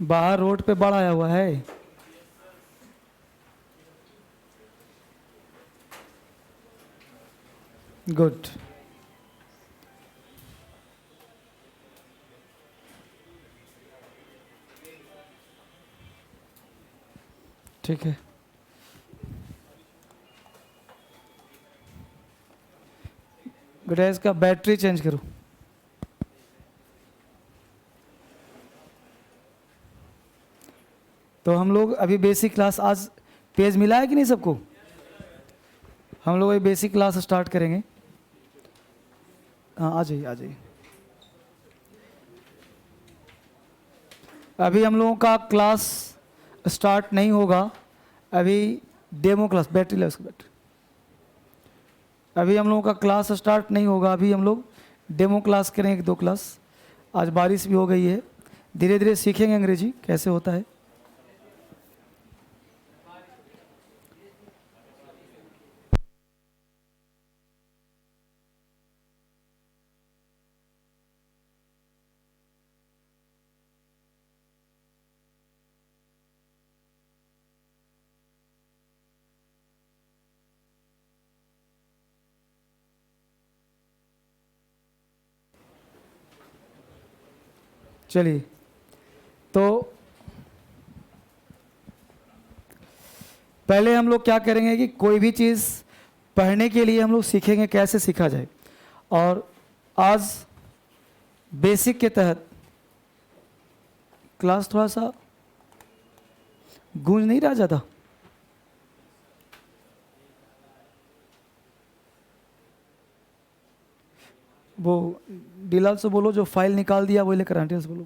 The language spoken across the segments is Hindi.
बाहर रोड पे बाढ़ आया हुआ है। गुड। ठीक है। बेटा इसका बैटरी चेंज करो। तो हम लोग अभी बेसिक क्लास, आज पेज मिला है कि नहीं सबको? हम लोग अभी बेसिक क्लास स्टार्ट करेंगे। हाँ, आ जाइए आ जाइए। अभी हम लोगों का क्लास स्टार्ट नहीं होगा, अभी डेमो क्लास। बैटरी लो उसकी बैटरी। अभी हम लोगों का क्लास स्टार्ट नहीं होगा, अभी हम लोग डेमो क्लास करेंगे, एक दो क्लास। आज बारिश भी हो गई है, धीरे धीरे सीखेंगे अंग्रेजी कैसे होता है। चलिए, तो पहले हम लोग क्या करेंगे कि कोई भी चीज़ पढ़ने के लिए हम लोग सीखेंगे कैसे सीखा जाए। और आज बेसिक के तहत क्लास थोड़ा सा गूंज नहीं रहा ज़्यादा? वो डिलाल से बोलो जो फाइल निकाल दिया वो लेकर आंटी से बोलो।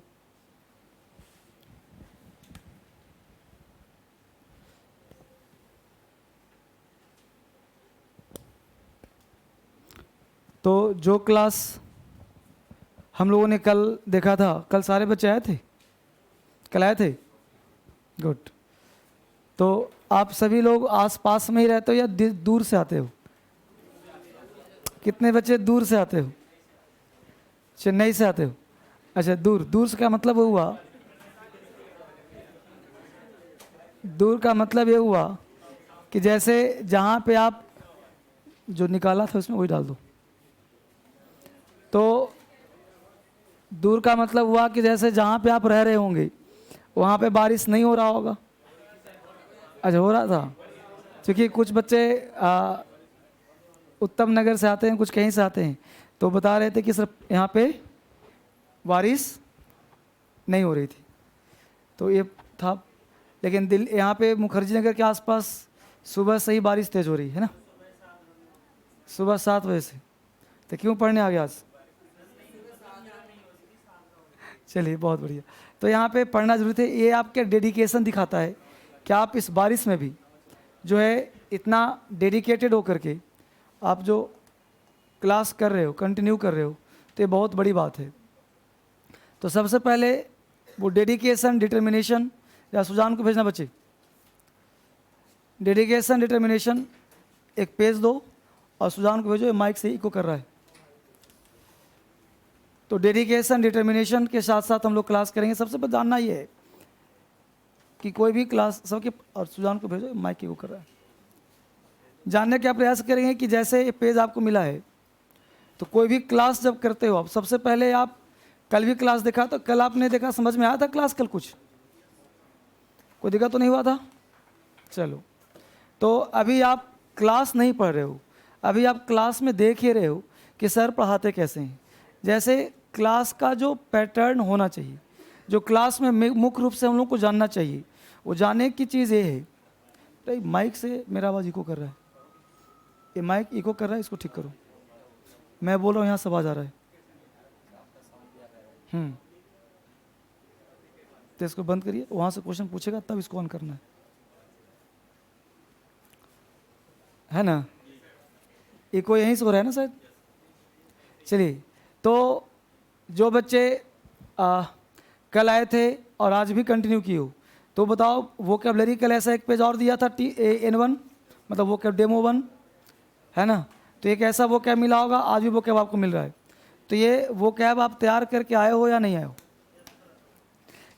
तो जो क्लास हम लोगों ने कल देखा था, कल सारे बच्चे आए थे? कल आए थे? गुड। तो आप सभी लोग आस पास में ही रहते हो या दूर से आते हो? कितने बच्चे दूर से आते हो? चेन्नई से आते हो? अच्छा, दूर। दूर से क्या मतलब हुआ? दूर का मतलब ये हुआ कि जैसे जहाँ पे आप जो निकाला था उसमें वही डाल दो। तो दूर का मतलब हुआ कि जैसे जहाँ पे आप रह रहे होंगे वहाँ पे बारिश नहीं हो रहा होगा। अच्छा, हो रहा था? क्योंकि कुछ बच्चे उत्तम नगर से आते हैं, कुछ कहीं से आते हैं, तो बता रहे थे कि सर यहाँ पे बारिश नहीं हो रही थी। तो ये था। लेकिन दिल यहाँ पे मुखर्जी नगर के आसपास सुबह से ही बारिश तेज हो रही है ना? सुबह 7 बजे से। तो क्यों पढ़ने आ गया आज? चलिए, बहुत बढ़िया। तो यहाँ पे पढ़ना जरूरी है, ये आपके डेडिकेशन दिखाता है कि आप इस बारिश में भी जो है इतना डेडिकेटेड हो करके आप जो क्लास कर रहे हो, कंटिन्यू कर रहे हो, तो ये बहुत बड़ी बात है। तो सबसे पहले वो डेडिकेशन, डिटर्मिनेशन, या सुजान को भेजना बच्चे। डेडिकेशन, डिटर्मिनेशन एक पेज दो और सुजान को भेजो, ये माइक से इको कर रहा है। तो डेडिकेशन, डिटर्मिनेशन के साथ साथ हम लोग क्लास करेंगे। सबसे पहले जानना ये है कि कोई भी क्लास सबके, और सुजान को भेजो, माइक इको कर रहा है। जानने का प्रयास करेंगे कि जैसे ये पेज आपको मिला है, तो कोई भी क्लास जब करते हो आप, सबसे पहले आप, कल भी क्लास देखा तो कल आपने देखा, समझ में आया था क्लास? कल कुछ कोई दिक्कत तो नहीं हुआ था? चलो, तो अभी आप क्लास नहीं पढ़ रहे हो, अभी आप क्लास में देख ही रहे हो कि सर पढ़ाते कैसे हैं। जैसे क्लास का जो पैटर्न होना चाहिए, जो क्लास में मुख्य रूप से हम लोग को जानना चाहिए, वो जानने की चीज़ ये है। तो माइक से मेरा आवाज़ इको कर रहा है, ये माइक इको कर रहा है, इसको ठीक करो। मैं बोल रहा हूँ यहाँ से आवाज़ आ रहा है। तो इसको बंद करिए, वहाँ से क्वेश्चन पूछेगा तब इसको ऑन करना है ना? इको यहीं से हो रहा है ना शायद? चलिए, तो जो बच्चे कल आए थे और आज भी कंटिन्यू किए हो, तो बताओ वोकैबलरी कल ऐसा एक पेज और दिया था, N1, मतलब वो कैब डेमो 1 है ना? तो एक ऐसा वो कैब मिला होगा, आज भी वो कैब आपको मिल रहा है। तो ये वो कैब आप तैयार करके आए हो या नहीं आए हो?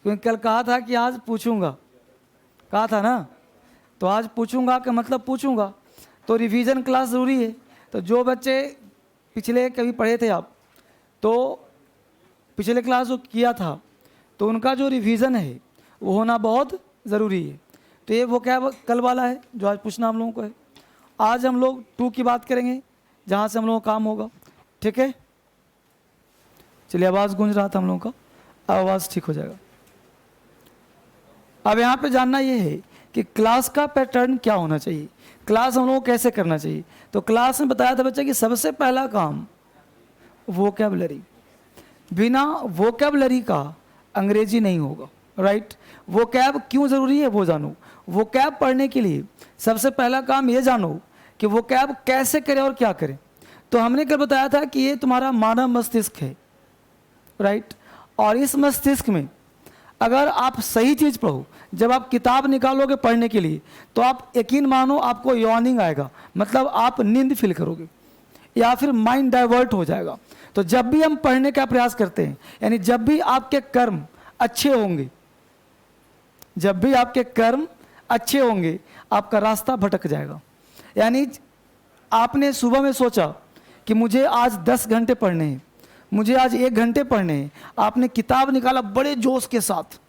क्योंकि कल कहा था कि आज पूछूंगा, कहा था ना, तो आज पूछूंगा का मतलब पूछूंगा। तो रिवीजन क्लास ज़रूरी है। तो जो बच्चे पिछले कभी पढ़े थे आप, तो पिछले क्लास जो किया था, तो उनका जो रिवीजन है वो होना बहुत ज़रूरी है। तो ये वो क्या कल वाला है जो आज पूछना हम लोगों को है। आज हम लोग 2 की बात करेंगे, जहाँ से हम लोगों का काम होगा। ठीक है, चलिए, आवाज़ गूंज रहा था हम लोगों का, आवाज़ ठीक हो जाएगा। अब यहाँ पे जानना ये है कि क्लास का पैटर्न क्या होना चाहिए, क्लास हम लोगों को कैसे करना चाहिए। तो क्लास में बताया था बच्चा कि सबसे पहला काम वोकैबुलरी, बिना वोकैबुलरी का अंग्रेजी नहीं होगा, राइट। वोकैब क्यों ज़रूरी है वो जानो। वोकैब पढ़ने के लिए सबसे पहला काम ये जानो कि वोकैब कैसे करें और क्या करें। तो हमने कल बताया था कि ये तुम्हारा मानव मस्तिष्क है, राइट। और इस मस्तिष्क में अगर आप सही चीज़ पढ़ो, जब आप किताब निकालोगे पढ़ने के लिए, तो आप यकीन मानो आपको यॉर्निंग आएगा, मतलब आप नींद फील करोगे या फिर माइंड डाइवर्ट हो जाएगा। तो जब भी हम पढ़ने का प्रयास करते हैं, यानी जब भी आपके कर्म अच्छे होंगे, जब भी आपके कर्म अच्छे होंगे, आपका रास्ता भटक जाएगा। यानी आपने सुबह में सोचा कि मुझे आज 10 घंटे पढ़ने हैं, मुझे आज 1 घंटे पढ़ने हैं, आपने किताब निकाला बड़े जोश के साथ,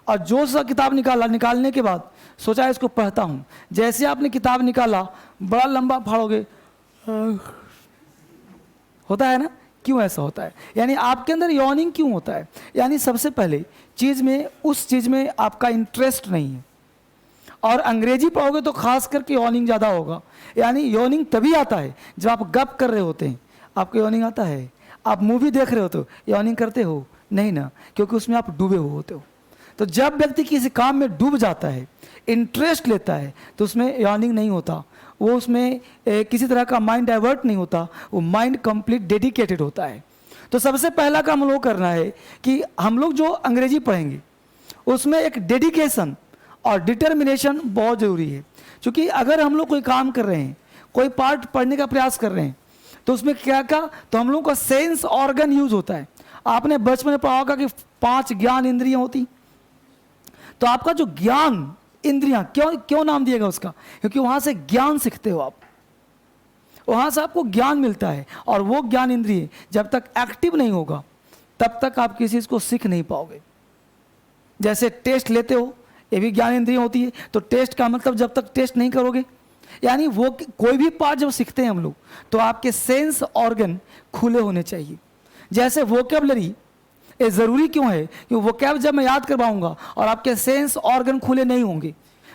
और जोश से किताब निकालने के बाद सोचा इसको पढ़ता हूँ। जैसे आपने किताब निकाला, बड़ा लंबा फाड़ोगे, होता है ना, क्यों ऐसा होता है? यानी आपके अंदर यॉर्निंग क्यों होता है? यानी सबसे पहले चीज़ में, उस चीज़ में आपका इंटरेस्ट नहीं है। और अंग्रेजी पढ़ोगे तो खास करके यॉर्निंग ज़्यादा होगा। यानी यॉर्निंग तभी आता है जब आप गप कर रहे होते हैं, आपको यॉर्निंग आता है। आप मूवी देख रहे हो तो यॉर्निंग करते हो नहीं ना, क्योंकि उसमें आप डूबे हुए होते हो। तो जब व्यक्ति किसी काम में डूब जाता है, इंटरेस्ट लेता है, तो उसमें यॉर्निंग नहीं होता, वो उसमें किसी तरह का माइंड डाइवर्ट नहीं होता, वो माइंड कंप्लीट डेडिकेटेड होता है। तो सबसे पहला काम हम लोग करना है कि हम लोग जो अंग्रेजी पढ़ेंगे उसमें एक डेडिकेशन और डिटर्मिनेशन बहुत ज़रूरी है। क्योंकि अगर हम लोग कोई काम कर रहे हैं, कोई पार्ट पढ़ने का प्रयास कर रहे हैं, तो उसमें क्या तो हम लोगों का सेंस ऑर्गन यूज होता है। आपने बचपन में पढ़ा होगा कि 5 ज्ञान इंद्रियां होती। तो आपका जो ज्ञान इंद्रियां, क्यों नाम दिएगा उसका? क्योंकि वहां से ज्ञान सीखते हो आप, वहां से आपको ज्ञान मिलता है। और वो ज्ञान इंद्रिय जब तक एक्टिव नहीं होगा, तब तक आप किसी चीज को सीख नहीं पाओगे। जैसे टेस्ट लेते हो, ये भी ज्ञान इंद्रिय होती है। तो टेस्ट का मतलब जब तक टेस्ट नहीं करोगे, यानी वो कोई भी पार्ट जब सीखते हैं हम लोग, तो आपके सेंस ऑर्गन खुले होने चाहिए। जैसे वोकैबुलरी ये ज़रूरी क्यों है? कि वोकैब जब मैं याद करवाऊंगा और आपके सेंस ऑर्गन खुले नहीं होंगे,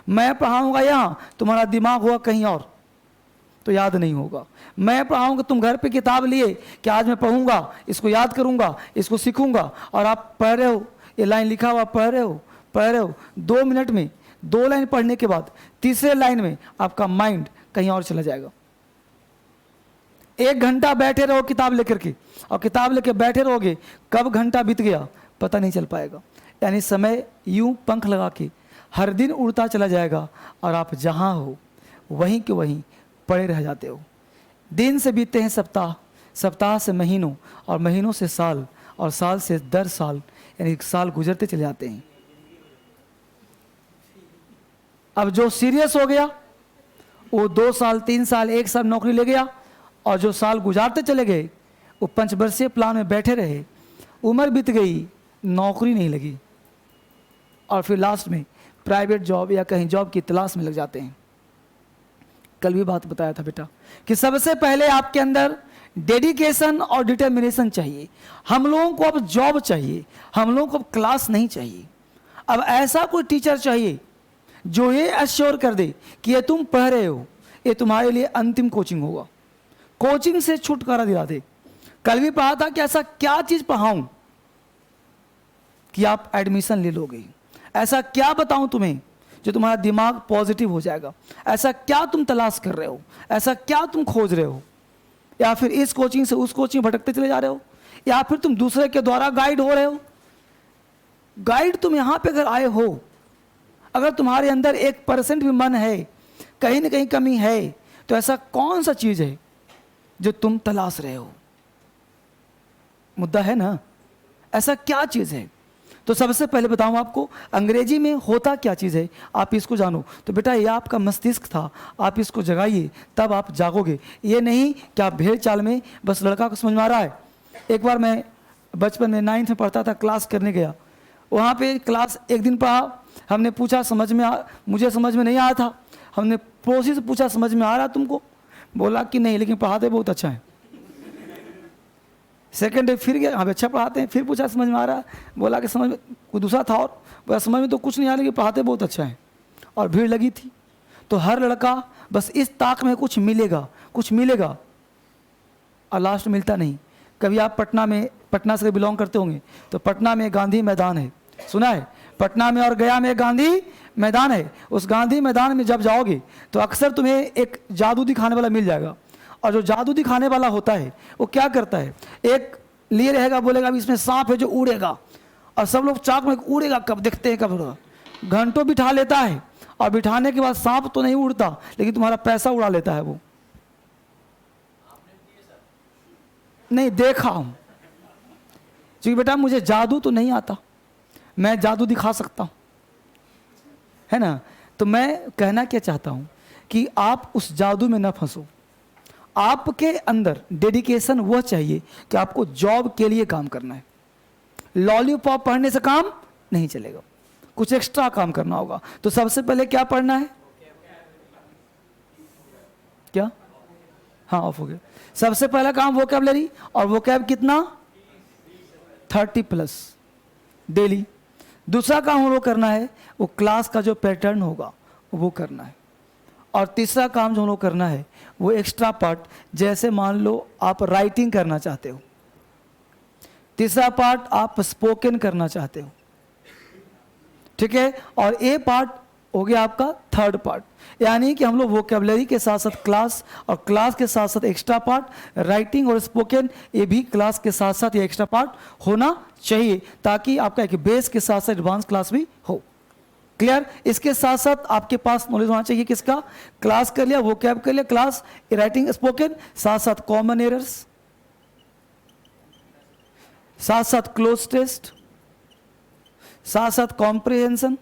मैं पढ़ाऊंगा यहाँ, तुम्हारा दिमाग होगा कहीं और, तो याद नहीं होगा। मैं पढ़ाऊंगा, तुम घर पे किताब लिए कि आज मैं पढ़ूंगा, इसको याद करूंगा, इसको सीखूंगा, और आप पढ़ रहे हो, ये लाइन लिखा हुआ पढ़ रहे हो 2 मिनट में 2 लाइन पढ़ने के बाद तीसरे लाइन में आपका माइंड कहीं और चला जाएगा। 1 घंटा बैठे रहो किताब लेकर के, और किताब लेकर बैठे रहोगे, कब घंटा बीत गया पता नहीं चल पाएगा। यानी समय यूं पंख लगा के हर दिन उड़ता चला जाएगा, और आप जहां हो वहीं के वहीं पड़े रह जाते हो। दिन से बीतते हैं सप्ताह, सप्ताह से महीनों, और महीनों से साल, और साल से दर साल, यानी साल गुजरते चले जाते हैं। अब जो सीरियस हो गया वो 2 साल 3 साल 1 साल नौकरी ले गया, और जो साल गुजारते चले गए वो 5 वर्षीय प्लान में बैठे रहे, उम्र बीत गई, नौकरी नहीं लगी, और फिर लास्ट में प्राइवेट जॉब या कहीं जॉब की तलाश में लग जाते हैं। कल भी बात बताया था बेटा कि सबसे पहले आपके अंदर डेडिकेशन और डिटर्मिनेशन चाहिए। हम लोगों को अब जॉब चाहिए, हम लोगों को अब क्लास नहीं चाहिए। अब ऐसा कोई टीचर चाहिए जो ये एश्योर कर दे कि ये तुम पढ़ रहे हो, ये तुम्हारे लिए अंतिम कोचिंग होगा, कोचिंग से छुटकारा दिला दे। कल भी पढ़ा था कि ऐसा क्या चीज पढ़ाऊं कि आप एडमिशन ले लोगे, ऐसा क्या बताऊं तुम्हें जो तुम्हारा दिमाग पॉजिटिव हो जाएगा, ऐसा क्या तुम तलाश कर रहे हो, ऐसा क्या तुम खोज रहे हो, या फिर इस कोचिंग से उस कोचिंग भटकते चले जा रहे हो, या फिर तुम दूसरे के द्वारा गाइड हो रहे हो। गाइड तुम यहां पे अगर आए हो, अगर तुम्हारे अंदर 1% भी मन है, कहीं ना कहीं कमी है, तो ऐसा कौन सा चीज है जो तुम तलाश रहे हो? मुद्दा है ना, ऐसा क्या चीज है? तो सबसे पहले बताऊं आपको अंग्रेजी में होता क्या चीज़ है, आप इसको जानो। तो बेटा ये आपका मस्तिष्क था, आप इसको जगाइए तब आप जागोगे। ये नहीं कि आप भेड़ चाल में बस लड़का को समझ में आ रहा है। एक बार मैं बचपन में 9th में पढ़ता था, क्लास करने गया, वहाँ पे क्लास एक दिन पढ़ा, हमने पूछा मुझे समझ में नहीं आया था, हमने पड़ोसी से पूछा समझ में आ रहा तुमको? बोला कि नहीं, लेकिन पढ़ाते बहुत अच्छा है। सेकेंड डे फिर गया, हाँ अच्छा पढ़ाते हैं, फिर पूछा समझ में आ रहा? बोला कि समझ में, कोई दूसरा था और बोला समझ में तो कुछ नहीं आ रहा, लेकिन पढ़ाते बहुत अच्छा है। और भीड़ लगी थी। तो हर लड़का बस इस ताक में कुछ मिलेगा कुछ मिलेगा, और लास्ट मिलता नहीं। कभी आप पटना से बिलोंग करते होंगे, तो पटना में गांधी मैदान है, सुना है? पटना में और गया में गांधी मैदान है। उस गांधी मैदान में जब जाओगे तो अक्सर तुम्हें एक जादू दिखाने वाला मिल जाएगा। और जो जादू दिखाने वाला होता है वो क्या करता है, एक लिए रहेगा, बोलेगा अभी इसमें सांप है जो उड़ेगा, और सब लोग चाक में उड़ेगा कब देखते हैं, कब घंटों बिठा लेता है, और बिठाने के बाद सांप तो नहीं उड़ता, लेकिन तुम्हारा पैसा उड़ा लेता है वो। नहीं देखा हूं, क्योंकि बेटा मुझे जादू तो नहीं आता, मैं जादू दिखा सकता हूं, है ना? तो मैं कहना क्या चाहता हूं कि आप उस जादू में ना फंसो। आपके अंदर डेडिकेशन वह चाहिए कि आपको जॉब के लिए काम करना है। लॉलीपॉप पढ़ने से काम नहीं चलेगा, कुछ एक्स्ट्रा काम करना होगा। तो सबसे पहले क्या पढ़ना है? क्या? हाँ ऑफ हो गया। सबसे पहला काम वोकैबुलरी, और वोकैब कितना? 30+ डेली। दूसरा काम हम लोग करना है वो क्लास का जो पैटर्न होगा वो करना है। और तीसरा काम जो हम लोग करना है वो एक्स्ट्रा पार्ट, जैसे मान लो आप राइटिंग करना चाहते हो, तीसरा पार्ट आप स्पोकन करना चाहते हो, ठीक है? और ये पार्ट हो गया आपका थर्ड पार्ट। यानी कि हम लोग वोकैबुलरी के साथ साथ क्लास, और क्लास के साथ साथ एक्स्ट्रा पार्ट, राइटिंग और स्पोकन, ये भी क्लास के साथ साथ ये एक्स्ट्रा पार्ट होना चाहिए, ताकि आपका एक बेस के साथ साथ एडवांस क्लास भी हो। क्लियर? इसके साथ साथ आपके पास नॉलेज होना चाहिए किसका? क्लास कर लिया, वोकैब कर लिया, क्लास, राइटिंग, स्पोकन, साथ साथ कॉमन एरर्स, साथ साथ क्लोज टेस्ट, साथ साथ कॉम्प्रिहेंशन,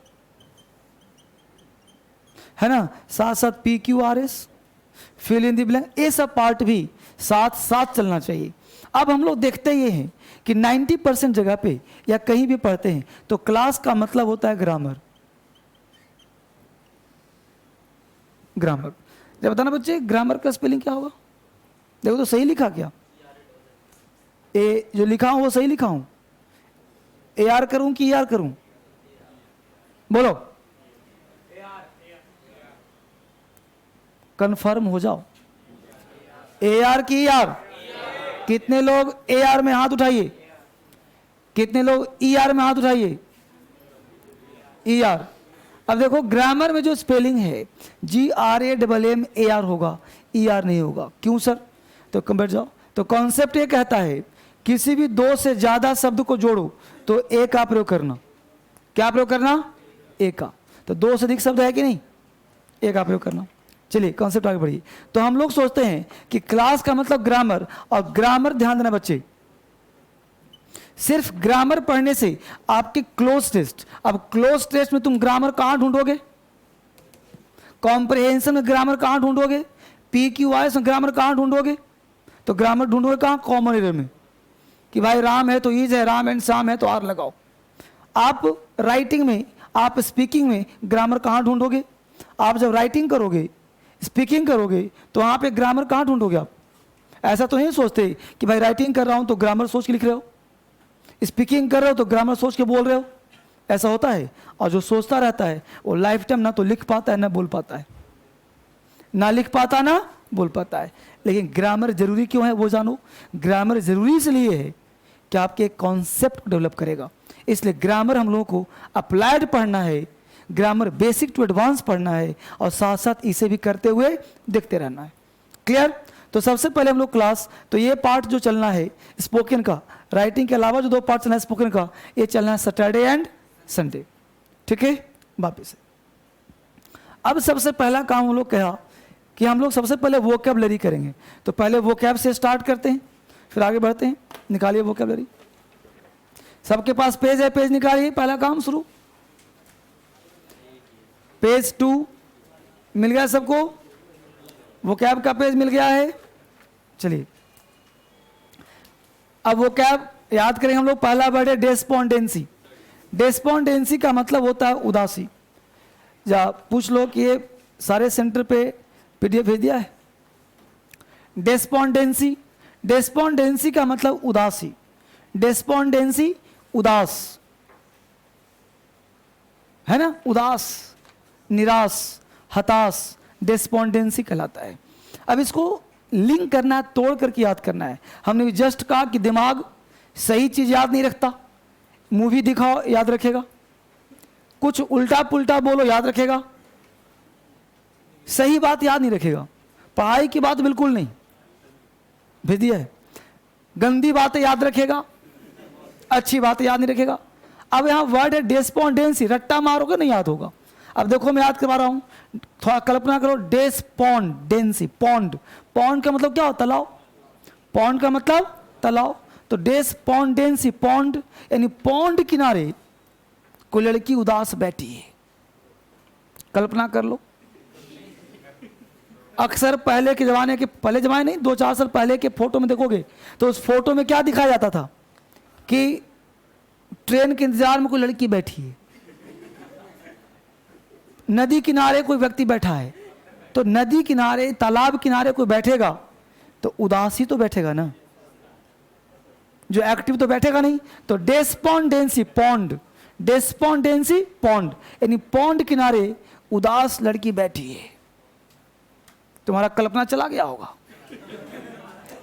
है ना, साथ साथ PQRS, fill in the blank, ये सब पार्ट भी साथ साथ चलना चाहिए। अब हम लोग देखते ये हैं कि 90% जगह पे या कहीं भी पढ़ते हैं तो क्लास का मतलब होता है ग्रामर। ग्रामर जब बताना बच्चे, ग्रामर का स्पेलिंग क्या होगा? देखो तो सही लिखा क्या? ए जो लिखा हूं वो सही लिखा हूं? AR करूं कि ER करूं? बोलो, कंफर्म हो जाओ। AR की ER? कितने लोग AR में हाथ उठाइए, कितने लोग ER में हाथ उठाइए? ER। अब देखो ग्रामर में जो स्पेलिंग है GRAMMAR होगा, ER नहीं होगा। क्यों सर? तो बैठ जाओ। तो कॉन्सेप्ट ये कहता है किसी भी दो से ज्यादा शब्द को जोड़ो तो ए का प्रयोग करना। क्या प्रयोग करना? ए का। तो दो से अधिक शब्द है कि नहीं, ए का प्रयोग करना। चलिए कॉन्सेप्ट आगे बढ़िए। तो हम लोग सोचते हैं कि क्लास का मतलब ग्रामर, और ग्रामर ध्यान देना बच्चे, सिर्फ ग्रामर पढ़ने से आपके क्लोज टेस्ट, अब क्लोज टेस्ट में तुम ग्रामर कहां ढूंढोगे? कॉम्प्रिहेंशन में ग्रामर कहां ढूंढोगे? PQRS में ग्रामर कहां ढूंढोगे? तो ग्रामर ढूंढोगे कहां? कॉमन एरर में, कि भाई राम है तो ईज है, राम एंड शाम है तो आर लगाओ। आप राइटिंग में, आप स्पीकिंग में ग्रामर कहां ढूंढोगे? आप जब राइटिंग करोगे, स्पीकिंग करोगे, तो वहां पे ग्रामर कहां ढूंढोगे आप? ऐसा तो नहीं सोचते कि भाई राइटिंग कर रहा हूं तो ग्रामर सोच के लिख रहे हो, स्पीकिंग कर रहे हो तो ग्रामर सोच के बोल रहे हो। ऐसा होता है? और जो सोचता रहता है वो लाइफ टाइम ना तो लिख पाता है ना बोल पाता है, ना लिख पाता ना बोल पाता है। लेकिन ग्रामर जरूरी क्यों है वो जानो। ग्रामर जरूरी इसलिए है कि आपके एक कॉन्सेप्ट को डेवलप करेगा। इसलिए ग्रामर हम लोगों को अप्लाइड पढ़ना है, ग्रामर बेसिक टू एडवांस पढ़ना है, और साथ साथ इसे भी करते हुए देखते रहना है। क्लियर? तो सबसे पहले हम लोग क्लास, तो ये पार्ट जो चलना है स्पोकन का, राइटिंग के अलावा जो दो पार्ट चलना है स्पोकन का, ये चलना है सैटरडे एंड संडे। ठीक है? वापिस अब सबसे पहला काम हम लोग कहा कि हम लोग सबसे पहले वोकैबुलरी करेंगे। तो पहले वोकैब से स्टार्ट करते हैं, फिर आगे बढ़ते हैं। निकालिए वोकैबुलरी। सबके पास पेज है, पेज निकालिए, पहला काम शुरू। पेज 2 मिल गया सबको, वोकैब का पेज मिल गया है। चलिए अब वोकैब याद करें हम लोग। पहला वर्ड है डेस्पोंडेंसी। डेस्पोंडेंसी का मतलब होता है उदासी। जा पूछ लो कि ये सारे सेंटर पे पीडीएफ भेज दिया है। डेस्पोंडेंसी, डेस्पोंडेंसी का मतलब उदासी। डेस्पोंडेंसी उदास है ना, उदास, निराश, हताश, डेस्पोंडेंसी कहलाता है। अब इसको लिंक करना है, तोड़ करके याद करना है। हमने जस्ट कहा कि दिमाग सही चीज याद नहीं रखता, मूवी दिखाओ याद रखेगा, कुछ उल्टा पुल्टा बोलो याद रखेगा, सही बात याद नहीं रखेगा, पढ़ाई की बात बिल्कुल नहीं, भेज दिया है। गंदी बातें याद रखेगा, अच्छी बातें याद नहीं रखेगा। अब यहां वर्ड है डेस्पोंडेंसी, रट्टा मारोगे नहीं याद होगा। अब देखो मैं याद करवा रहा हूं, थोड़ा कल्पना करो। डेस्पोंडेंसी, पॉन्ड, पॉन्ड का मतलब क्या होता है? तालाब। पॉन्ड का मतलब तालाब। तो डेस्पोंडेंसी, पॉन्ड यानी पॉन्ड किनारे कोई लड़की उदास बैठी है। कल्पना कर लो। अक्सर पहले के जमाने के, पहले जमाने नहीं, 2-4 साल पहले के फोटो में देखोगे तो उस फोटो में क्या दिखाया जाता था कि ट्रेन के इंतजार में कोई लड़की बैठी है, नदी किनारे कोई व्यक्ति बैठा है। तो नदी किनारे, तालाब किनारे कोई बैठेगा तो उदासी तो बैठेगा ना, जो एक्टिव तो बैठेगा नहीं। तो डेस्पोंडेंसी, पॉन्ड, डेस्पोंडेंसी पॉन्ड यानी पॉन्ड किनारे उदास लड़की बैठी है। तुम्हारा कल्पना चला गया होगा।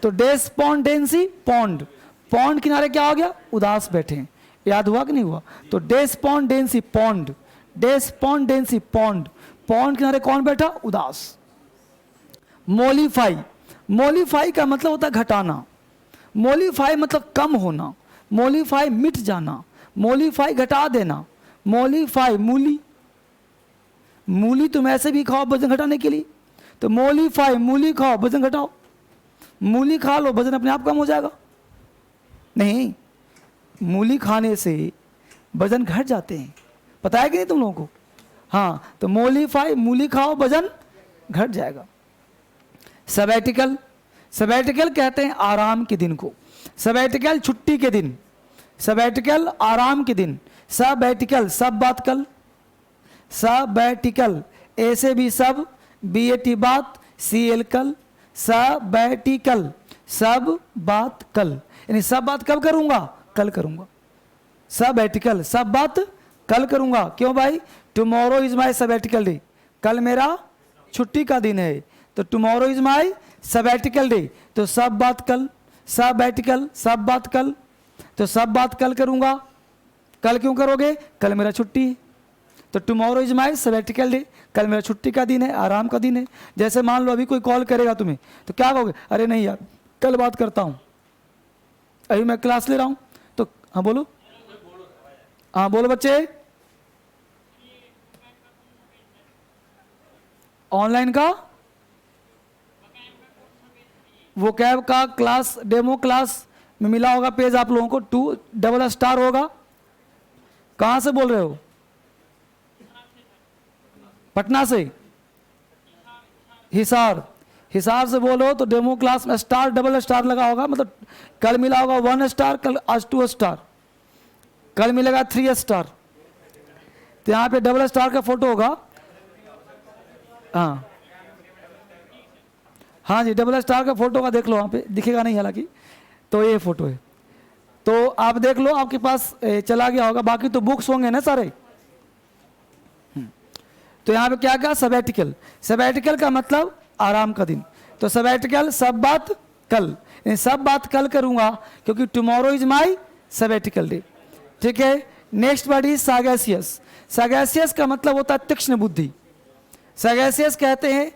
तो डेस्पोंडेंसी पॉन्ड, पॉन्ड किनारे क्या हो गया? उदास बैठे हैं। याद हुआ कि नहीं हुआ? तो डेस्पोंडेंसी पॉन्ड, डेस्पोंडेंसी पॉन्ड, पॉन्ड किनारे कौन बैठा? उदास। मोलिफाई, मोलिफाई का मतलब होता है घटाना। मोलिफाई मतलब कम होना, मोलिफाई मिट जाना, मोलिफाई घटा देना। मोलिफाई, मूली, मूली तुम ऐसे भी खाओ वजन घटाने के लिए, तो मोलिफाई, मूली खाओ वजन घटाओ। मूली खा लो वजन अपने आप कम हो जाएगा? नहीं, मूली खाने से वजन घट जाते हैं, पता है कि नहीं तुम लोगों को? हाँ, तो मोलिफाई, मूली खाओ वजन घट जाएगा। सबैटिकल, सबैटिकल कहते हैं आराम के दिन को। सबैटिकल छुट्टी के दिन, सबैटिकल आराम के दिन। सबैटिकल, सब बात कल, सबैटिकल ऐसे भी सब, BAT बात, CL कल, सबैटिकल, सब बात कल यानी सब बात कब करूंगा? कल करूंगा। सबैटिकल, सब बात कल करूंगा। क्यों भाई? Tomorrow is my sabbatical day, कल मेरा छुट्टी का दिन है, तो tomorrow is my sabbatical day. तो सब बात कल, सबैटिकल, सब बात कल, तो सब बात कल करूंगा। कल क्यों करोगे? कल मेरा छुट्टी है। तो tomorrow is my sabbatical day, कल मेरा छुट्टी का दिन है, आराम का दिन है। जैसे मान लो अभी कोई कॉल करेगा तुम्हें, तो क्या कहोगे? अरे नहीं यार, कल बात करता हूं, अभी मैं क्लास ले रहा हूं। तो हाँ बोलो, हाँ बोलो बच्चे। ऑनलाइन का वोकैब का क्लास, डेमो क्लास में मिला होगा पेज आप लोगों को, 2 होगा। कहां से बोल रहे हो? पटना से? हिसार, हिसार से बोलो तो डेमो क्लास में $, लगा होगा, मतलब कल मिला होगा 1 स्टार, कल आज 2 स्टार, कल मिलेगा 3 स्टार। तो यहाँ पे $, का फोटो होगा। हाँ हाँ जी, $, का फोटो का देख लो, वहाँ पे दिखेगा नहीं हालांकि, तो ये फोटो है। तो आप देख लो, आपके पास चला गया होगा। बाकी तो बुक्स होंगे ना सारे। तो यहाँ पे क्या कहा? सबैटिकल, सबैटिकल का मतलब आराम का दिन। तो सबैटिकल, सब बात कल, सब बात कल करूंगा क्योंकि tomorrow is my sabbatical day. ठीक है। Next word is sagacious. Sagacious का मतलब होता है तीक्ष्ण बुद्धि। सैगैसियस कहते हैं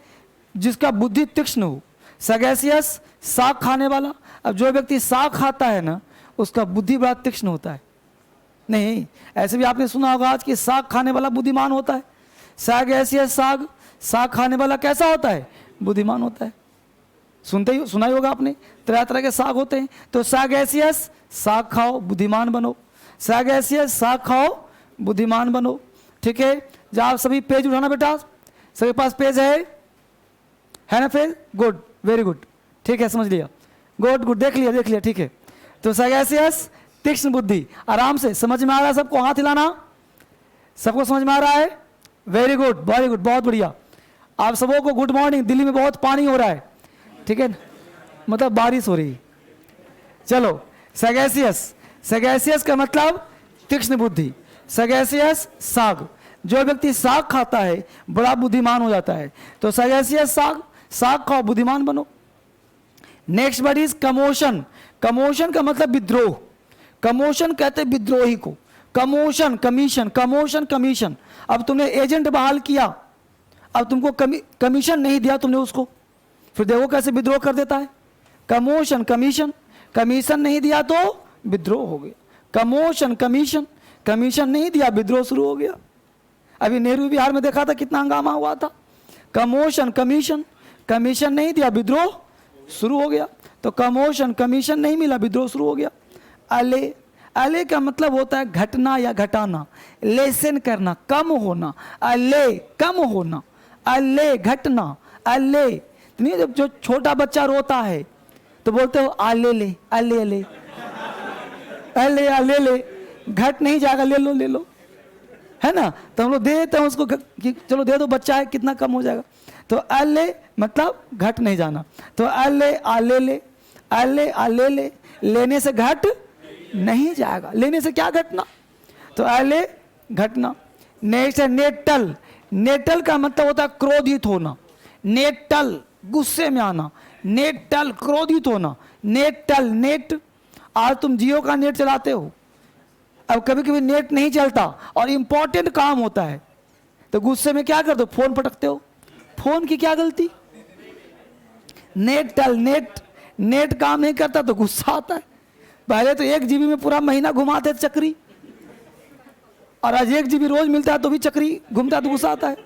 जिसका बुद्धि तीक्ष्ण हो। सैगैसियस, साग खाने वाला। अब जो व्यक्ति साग खाता है ना, उसका बुद्धि बड़ा तीक्ष्ण होता है। नहीं, ऐसे भी आपने सुना होगा आज कि साग खाने वाला बुद्धिमान होता है। सैगैसियस, साग, साग खाने वाला कैसा होता है? बुद्धिमान होता है। सुनते ही सुना ही होगा आपने, तरह तरह के साग होते हैं। तो सैगैसियस, साग खाओ बुद्धिमान बनो। सैगेसियस, साग खाओ बुद्धिमान बनो। ठीक है, जब आप सभी पेज उठाना बेटा, सभी पास पेज है ना पेज? गुड, वेरी गुड, ठीक है, समझ लिया, गुड गुड, देख लिया, ठीक है। तो सैगेसियस तीक्ष्ण बुद्धि, आराम से, समझ में आ रहा है सबको? हाथ हिलाना, सबको समझ में आ रहा है? वेरी गुड, वेरी गुड, बहुत बढ़िया। आप सबों को गुड मॉर्निंग। दिल्ली में बहुत पानी हो रहा है, ठीक है, मतलब बारिश हो रही। चलो, सैगेसियस, सैगेसियस का मतलब तीक्ष्ण बुद्धि। सैगेसियस साग, जो व्यक्ति साग खाता है बड़ा बुद्धिमान हो जाता है। तो सैगेसियस साग, साग खाओ बुद्धिमान बनो। Next word is commotion. Commotion का मतलब विद्रोह। कमोशन कहते हैं विद्रोही को। Commotion, commission, commotion, commission. अब तुमने एजेंट बहाल किया, अब तुमको कमीशन नहीं दिया तुमने उसको, फिर देखो कैसे विद्रोह कर देता है। कमोशन, कमीशन, कमीशन नहीं दिया तो विद्रोह हो गया। कमोशन, कमीशन, कमीशन नहीं दिया, विद्रोह शुरू हो गया। अभी नेहरू बिहार में देखा था कितना हंगामा हुआ था। कमोशन, कमीशन, कमीशन नहीं दिया, विद्रोह शुरू हो गया। तो कमोशन, कमीशन नहीं मिला, विद्रोह शुरू हो गया। अले, अले का मतलब होता है घटना या घटाना, लेसन करना, कम होना। अले, कम होना, अले घटना, अले। नहीं, जब जो छोटा बच्चा रोता है तो बोलते हो आले ले, अले ले, अले अले ले, घट नहीं जाएगा, ले लो ले लो, है ना? तो हम लोग दे देते हैं उसको कि चलो दे दो, बच्चा है, कितना कम हो जाएगा। तो अले मतलब घट नहीं जाना। तो अले आले ले, अले आले ले, लेने से घट नहीं जाएगा। लेने से क्या घटना? तो अले घटना। नेक्स्ट है नेटल। नेटल का मतलब होता है क्रोधित होना। नेटल, गुस्से में आना। नेटल, क्रोधित होना। नेटल, नेट, आज तुम जियो का नेट चलाते हो, अब कभी कभी नेट नहीं चलता और इंपॉर्टेंट काम होता है तो गुस्से में क्या कर दो? फोन पटकते हो। फोन की क्या गलती? नेटल, नेट, नेट काम नहीं करता तो गुस्सा आता है। पहले तो 1 GB में पूरा महीना घुमाते चक्री, और आज 1 GB रोज मिलता है तो भी चक्री घूमता तो गुस्सा आता है।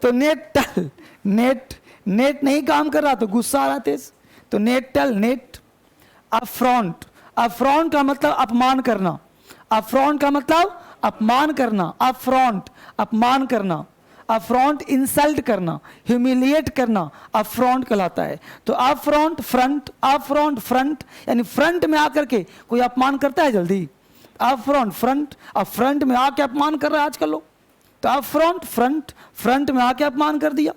तो नेटल, नेट, नेट नहीं काम कर रहा तो गुस्सा आ रहा तेज। तो नेटल, नेट। अफ्रॉन्ट, अफ्रॉन्ट का मतलब अपमान करना। अफ्रॉन्ट का मतलब अपमान करना। अफ्रॉन्ट, अपमान करना। अफ्रॉन्ट, इंसल्ट करना, ह्यूमिलिएट करना, अफ्रॉन्ट कहलाता है। तो अफ्रॉन्ट, फ्रंट, अफ्रॉन्ट, फ्रंट, यानी फ्रंट में आकर के कोई अपमान करता है जल्दी? अफ्रॉन्ट, फ्रंट, अब फ्रंट में आके अपमान कर रहा है आजकल लोग। तो अफ्रॉन्ट, फ्रंट, फ्रंट में आके अपमान कर दिया।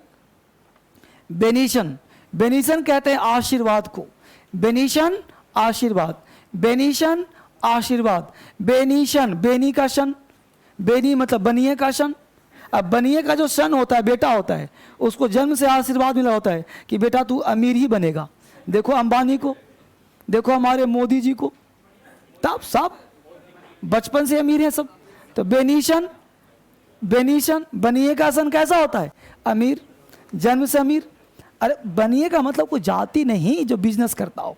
बेनिशन, बेनिशन कहते हैं आशीर्वाद को। बेनिशन, आशीर्वाद। बेनिशन, आशीर्वाद। बेनिशन, बेनी का शन, बेनी मतलब बनिए का शन। अब बनिए का जो सन होता है, बेटा होता है, उसको जन्म से आशीर्वाद मिला होता है कि बेटा तू अमीर ही बनेगा। देखो अंबानी को, देखो हमारे मोदी जी को, तब सब बचपन से अमीर है सब। तो बेनिशन, बेनिशन, बनिए का सन कैसा होता है? अमीर, जन्म से अमीर। अरे बनिए का मतलब कोई जाति नहीं जो बिजनेस करता हो।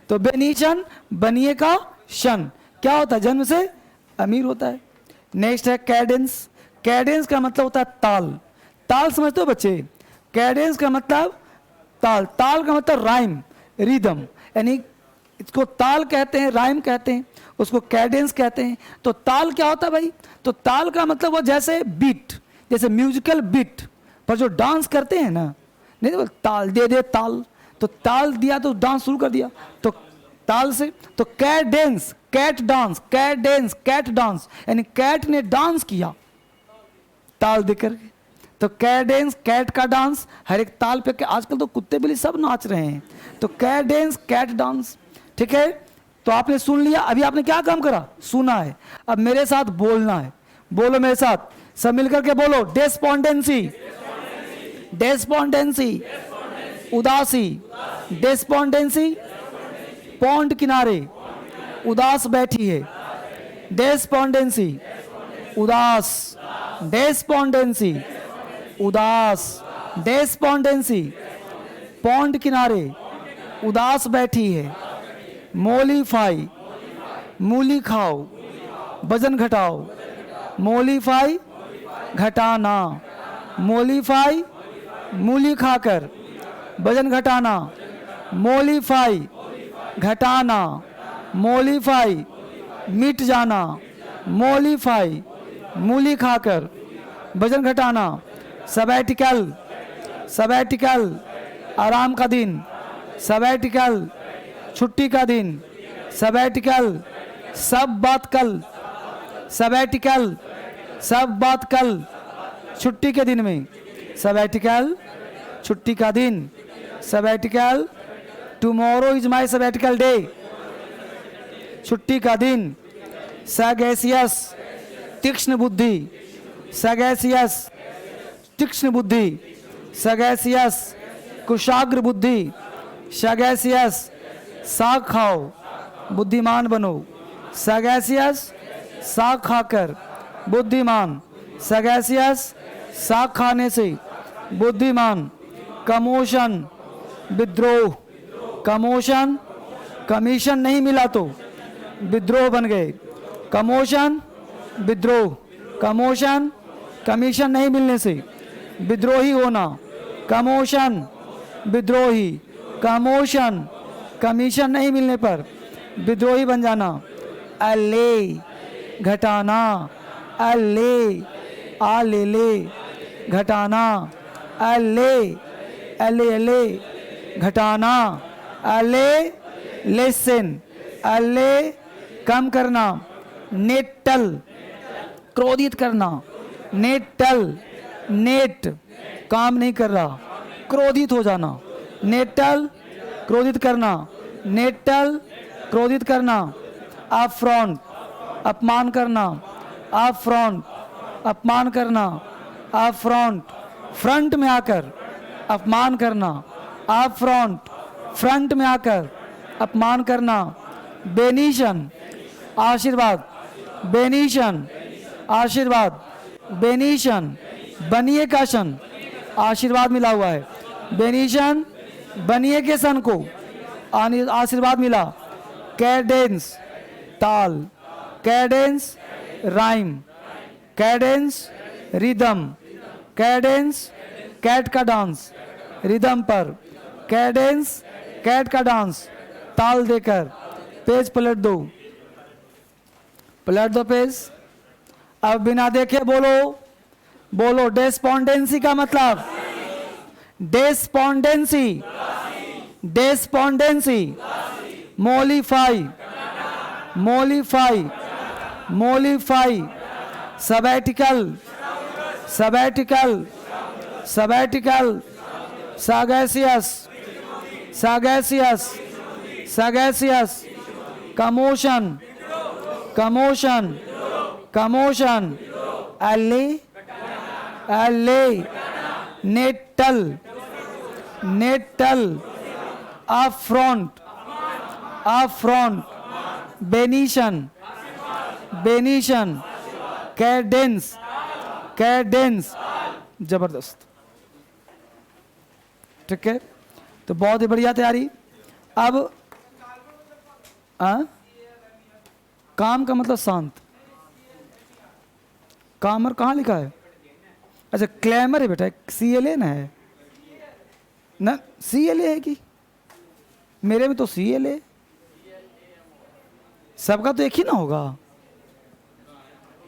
तो बेनिशन, बनिए का शन, क्या होता है? जन्म से अमीर होता है। नेक्स्ट है कैडेंस। कैडेंस का मतलब होता है ताल। ताल समझते हो बच्चे? कैडेंस का मतलब ताल। ताल का मतलब राइम, रिदम, यानी इसको ताल कहते हैं, राइम कहते हैं, उसको कैडेंस कहते हैं। तो ताल क्या होता है भाई? तो ताल का मतलब वो जैसे बीट, जैसे म्यूजिकल बीट पर जो डांस करते हैं ना, नहीं तो ताल दे दे ताल, तो ताल दिया तो डांस शुरू कर दिया, तो ताल से। तो cadence, cat dance, cadence, cat dance, यानी कैट ने डांस किया ताल देकर के। तो कैडेंस, कैट का डांस, हर एक ताल पे। आजकल तो कुत्ते बिल्ली सब नाच रहे हैं। तो कैडेंस, कैट डांस, ठीक है। तो आपने सुन लिया, अभी आपने क्या काम करा? सुना है। अब मेरे साथ बोलना है, बोलो मेरे साथ, सब मिलकर के बोलो। डेस्पोंडेंसी, डेस्पोंडेंसी, उदासी, डेस्पोंडेंसी, पौंड किनारे, उदास बैठी है। डेस्पोंडेंसी, उदास, डेस्पोंडेंसी, उदास, डेस्पोंडेंसी, पौंड किनारे, उदास बैठी है। मोलिफाई, मूली खाओ, वजन घटाओ। मोलिफाई, घटाना। मोलिफाई, मूली खाकर वजन घटाना। मोलिफाई, घटाना। मोलिफाई, मिट जाना, मोलिफाई, मूली खाकर, वजन घटाना, सबैटिकल, सबैटिकल, आराम का दिन, सबैटिकल, छुट्टी का दिन, सबैटिकल, सब बात कल, सबैटिकल, सब बात कल, छुट्टी के दिन में, सबैटिकल, छुट्टी का दिन, sabbatical, tomorrow is my sabbatical day, छुट्टी का दिन, सैगेसियस, तीक्ष्ण बुद्धि, सैगेसियस, तीक्ष्ण बुद्धि, सैगेसियस, कुशाग्र बुद्धि, सैगेसियस, साग खाओ, बुद्धिमान बनो, सैगेसियस, साग खाकर बुद्धिमान, सैगेसियस, साग खाने से बुद्धिमान, कमोशन, विद्रोह, कमोशन, कमीशन नहीं मिला तो विद्रोह बन गए, कमोशन, विद्रोह, कमोशन, कमीशन नहीं मिलने से विद्रोही होना, कमोशन, विद्रोही, कमोशन, कमीशन नहीं मिलने पर विद्रोही बन जाना, अले, घटाना, अले, आ ले ले, घटाना, अले, अले अले, घटाना, अले, लेसन, अले, कम करना, नेटल, क्रोधित करना, नेटल, नेट, काम नहीं कर रहा, क्रोधित हो जाना, नेटल, क्रोधित करना, नेटल, क्रोधित करना, अफ्रॉन्ट, अपमान करना, अफ्रॉन्ट, अपमान करना, अफ्रॉन्ट, फ्रंट में आकर अपमान करना, अफ्रॉन्ट, फ्रंट में आकर अपमान करना, बेनिशन, आशीर्वाद, बेनिशन, आशीर्वाद, बेनिशन, बनिए का शन, आशीर्वाद मिला हुआ है, बेनिशन, बनिए के सन को आशीर्वाद मिला, कैडेंस, ताल, cadence, rhyme, cadence, rhythm, cadence, cat का डांस, रिदम पर, कैडेंस, कैट का डांस, ताल देकर, पेज पलट दो, पलट दो पेज। अब बिना देखे बोलो, बोलो, डेस्पोंडेंसी का मतलब, despondency, despondency, mollify, mollify, mollify, sabbatical, sabbatical, sabbatical, sagacious, sagacious, sagacious, commotion, commotion, commotion, allay, allay, nettle, nettle, affront, affront, benison, benison, cadence, cadence, जबरदस्त। ठीक है, तो बहुत ही बढ़िया तैयारी। अब काम का मतलब शांत, कामर कहाँ लिखा है? अच्छा, क्लैमर है बेटा, CLA ना है ना, CLA है कि मेरे में तो CLA, सबका तो एक ही ना होगा,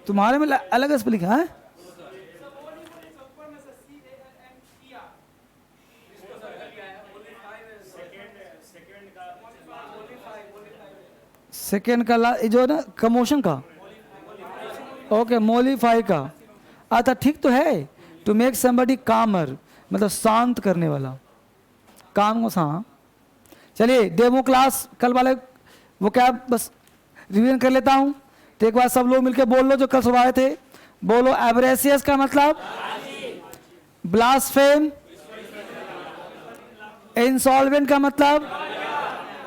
तुम्हारे में अलग स्पेलिंग लिखा है। सेकेंड का जो ना कमोशन का, ओके, मोलिफाई का, अच्छा ठीक तो है, टू मेक समबडी कामर मतलब शांत करने वाला, काम को हाँ। चलिए डेमो क्लास कल वाले वो क्या बस रिवीजन कर लेता हूँ, तो एक बार सब लोग मिलकर बोल लो जो कल सुबह आए थे, बोलो, एब्रेसियस का मतलब, ब्लास्फेम, इंसॉल्वेंट का मतलब,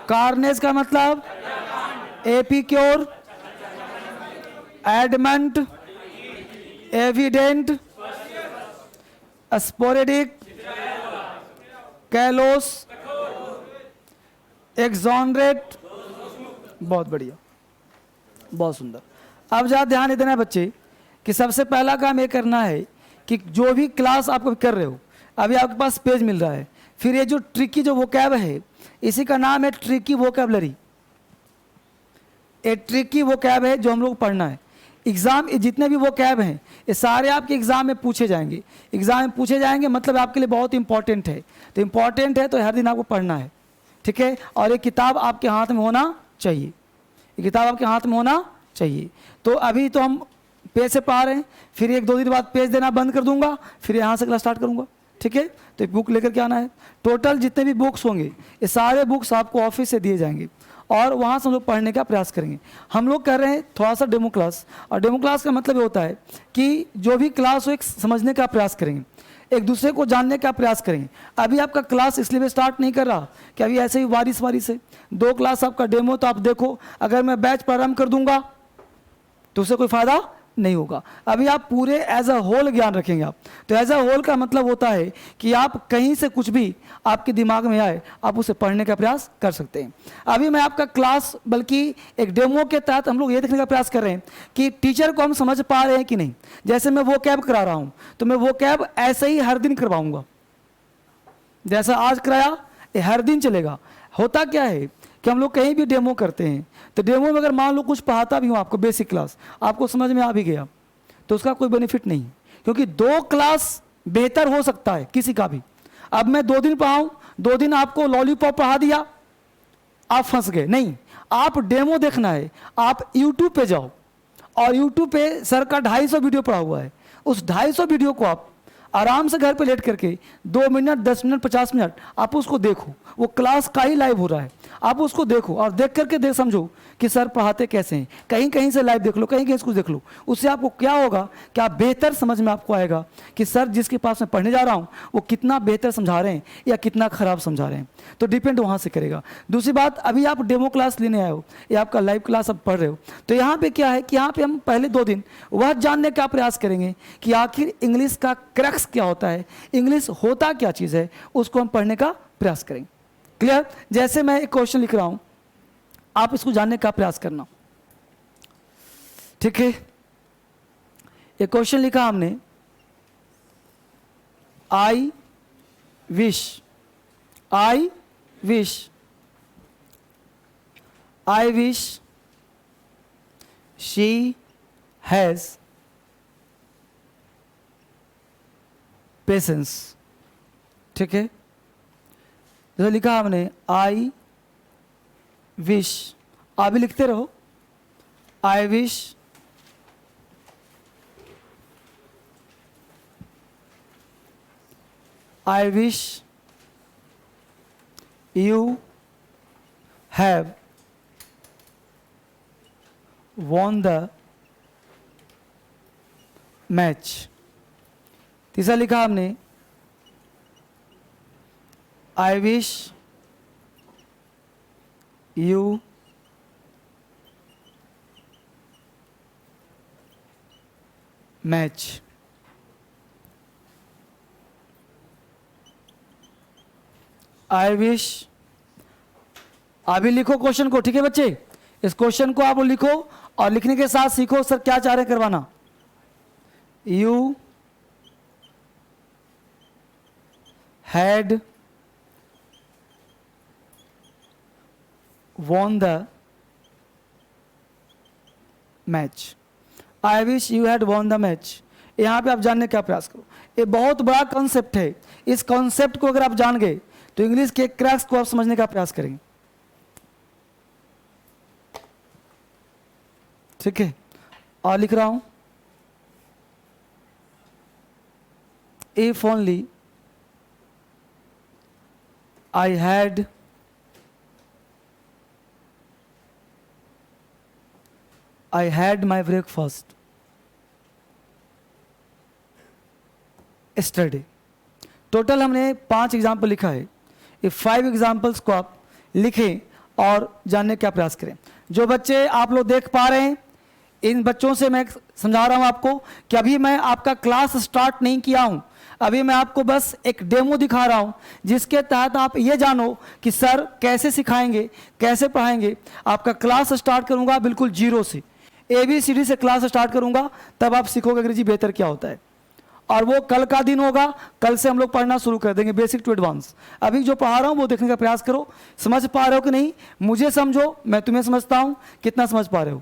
कार्नेज का मतलब, एपिक्योर, एडमंट, एविडेंट, स्पोरेडिक, कैलोस, एक्सॉनरेट। बहुत बढ़िया, बहुत सुंदर। अब जरा ध्यान देना है बच्चे कि सबसे पहला काम ये करना है कि जो भी क्लास आपको कर रहे हो, अभी आपके पास पेज मिल रहा है, फिर ये जो ट्रिकी जो वोकैब है, इसी का नाम है ट्रिकी वोकैबलरी। ये ट्रिकी वो कैब है जो हम लोग पढ़ना है। एग्ज़ाम जितने भी वो कैब हैं ये सारे आपके एग्ज़ाम में पूछे जाएंगे। एग्ज़ाम में पूछे जाएंगे मतलब आपके लिए बहुत इंपॉर्टेंट है। तो इंपॉर्टेंट है तो हर दिन आपको पढ़ना है, ठीक है। और ये किताब आपके हाथ में होना चाहिए, ये किताब आपके हाथ में होना चाहिए। तो अभी तो हम पेज से पढ़ा रहे हैं, फिर 1-2 दिन बाद पेज देना बंद कर दूंगा, फिर यहाँ से क्लास स्टार्ट करूँगा, ठीक है। तो बुक लेकर के आना है। टोटल जितने भी बुक्स होंगे ये सारे बुक्स आपको ऑफिस से दिए जाएंगे और वहाँ से हम लोग पढ़ने का प्रयास करेंगे। हम लोग कर रहे हैं थोड़ा सा डेमो क्लास, और डेमो क्लास का मतलब ये होता है कि जो भी क्लास हो एक समझने का प्रयास करेंगे, एक दूसरे को जानने का प्रयास करेंगे। अभी आपका क्लास इसलिए मैं स्टार्ट नहीं कर रहा कि अभी ऐसे ही वारी से 2 क्लास आपका डेमो, तो आप देखो अगर मैं बैच प्रारंभ कर दूंगा तो उससे कोई फ़ायदा नहीं होगा। अभी आप पूरे एज अ होल ज्ञान रखेंगे आप। तो एज अ होल का मतलब होता है कि आप कहीं से कुछ भी आपके दिमाग में आए आप उसे पढ़ने का प्रयास कर सकते हैं। अभी मैं आपका क्लास बल्कि एक डेमो के तहत हम लोग ये देखने का प्रयास कर रहे हैं कि टीचर को हम समझ पा रहे हैं कि नहीं। जैसे मैं वो कैब करा रहा हूँ तो मैं वो कैब ऐसे ही हर दिन करवाऊँगा, जैसा आज कराया ये हर दिन चलेगा। होता क्या है कि हम लोग कहीं भी डेमो करते हैं तो डेमो में अगर मान लो कुछ पढ़ाता भी हूँ आपको, बेसिक क्लास आपको समझ में आ भी गया तो उसका कोई बेनिफिट नहीं, क्योंकि 2 क्लास बेहतर हो सकता है किसी का भी। अब मैं 2 दिन पढ़ाऊँ, 2 दिन आपको लॉलीपॉप पढ़ा दिया, आप फंस गए। नहीं, आप डेमो देखना है। आप यूट्यूब पे जाओ और यूट्यूब पे सर का 250 वीडियो पड़ा हुआ है। उस 250 वीडियो को आप आराम से घर पे लेट करके 2 मिनट, 10 मिनट, 50 मिनट आप उसको देखो। वो क्लास का ही लाइव हो रहा है, आप उसको देखो और देख करके समझो कि सर पढ़ाते कैसे हैं। कहीं कहीं से लाइव देख लो, कहीं कहीं इसको देख लो। उससे आपको क्या होगा कि आप बेहतर समझ में आपको आएगा कि सर जिसके पास मैं पढ़ने जा रहा हूँ वो कितना बेहतर समझा रहे हैं या कितना खराब समझा रहे हैं। तो डिपेंड वहाँ से करेगा। दूसरी बात, अभी आप डेमो क्लास लेने आए हो या आपका लाइव क्लास आप पढ़ रहे हो, तो यहाँ पे क्या है कि यहाँ पे हम पहले 2 दिन वह जानने का प्रयास करेंगे कि आखिर इंग्लिश का क्रक्स क्या होता है, इंग्लिश होता क्या चीज़ है, उसको हम पढ़ने का प्रयास करेंगे। क्लियर? जैसे मैं एक क्वेश्चन लिख रहा हूं, आप इसको जानने का प्रयास करना, ठीक है। एक क्वेश्चन लिखा हमने, आई विश शी हैज पेशेंस, ठीक है। जैसे लिखा हमने आई विश, आप भी लिखते रहो, I wish you have won the match। तीसरा लिखा हमने, I wish you match। I wish, अभी लिखो क्वेश्चन को, ठीक है बच्चे। इस क्वेश्चन को आप लिखो और लिखने के साथ सीखो सर क्या चाह रहे करवाना। You had won the match. I wish you had won the match. यहां पे आप जानने का प्रयास करो, ये बहुत बड़ा कॉन्सेप्ट है। इस कॉन्सेप्ट को अगर आप जान गए तो इंग्लिश के क्रैक्स को आप समझने का प्रयास करेंगे, ठीक है। और लिख रहा हूं, if only I had my breakfast yesterday। Total हमने 5 एग्जाम्पल लिखा है। ये 5 एग्जाम्पल्स को आप लिखें और जानने का प्रयास करें। जो बच्चे आप लोग देख पा रहे हैं, इन बच्चों से मैं समझा रहा हूं आपको कि अभी मैं आपका क्लास स्टार्ट नहीं किया हूं, अभी मैं आपको बस एक डेमो दिखा रहा हूं जिसके तहत आप ये जानो कि सर कैसे सिखाएंगे, कैसे पढ़ाएंगे। आपका क्लास स्टार्ट करूंगा बिल्कुल 0 से, ABCD से क्लास स्टार्ट करूंगा, तब आप सीखोगे अंग्रेजी बेहतर क्या होता है। और वो कल का दिन होगा, कल से हम लोग पढ़ना शुरू कर देंगे बेसिक टू एडवांस। अभी जो पढ़ा रहा हूँ वो देखने का प्रयास करो, समझ पा रहे हो कि नहीं, मुझे समझो, मैं तुम्हें समझता हूँ, कितना समझ पा रहे हो।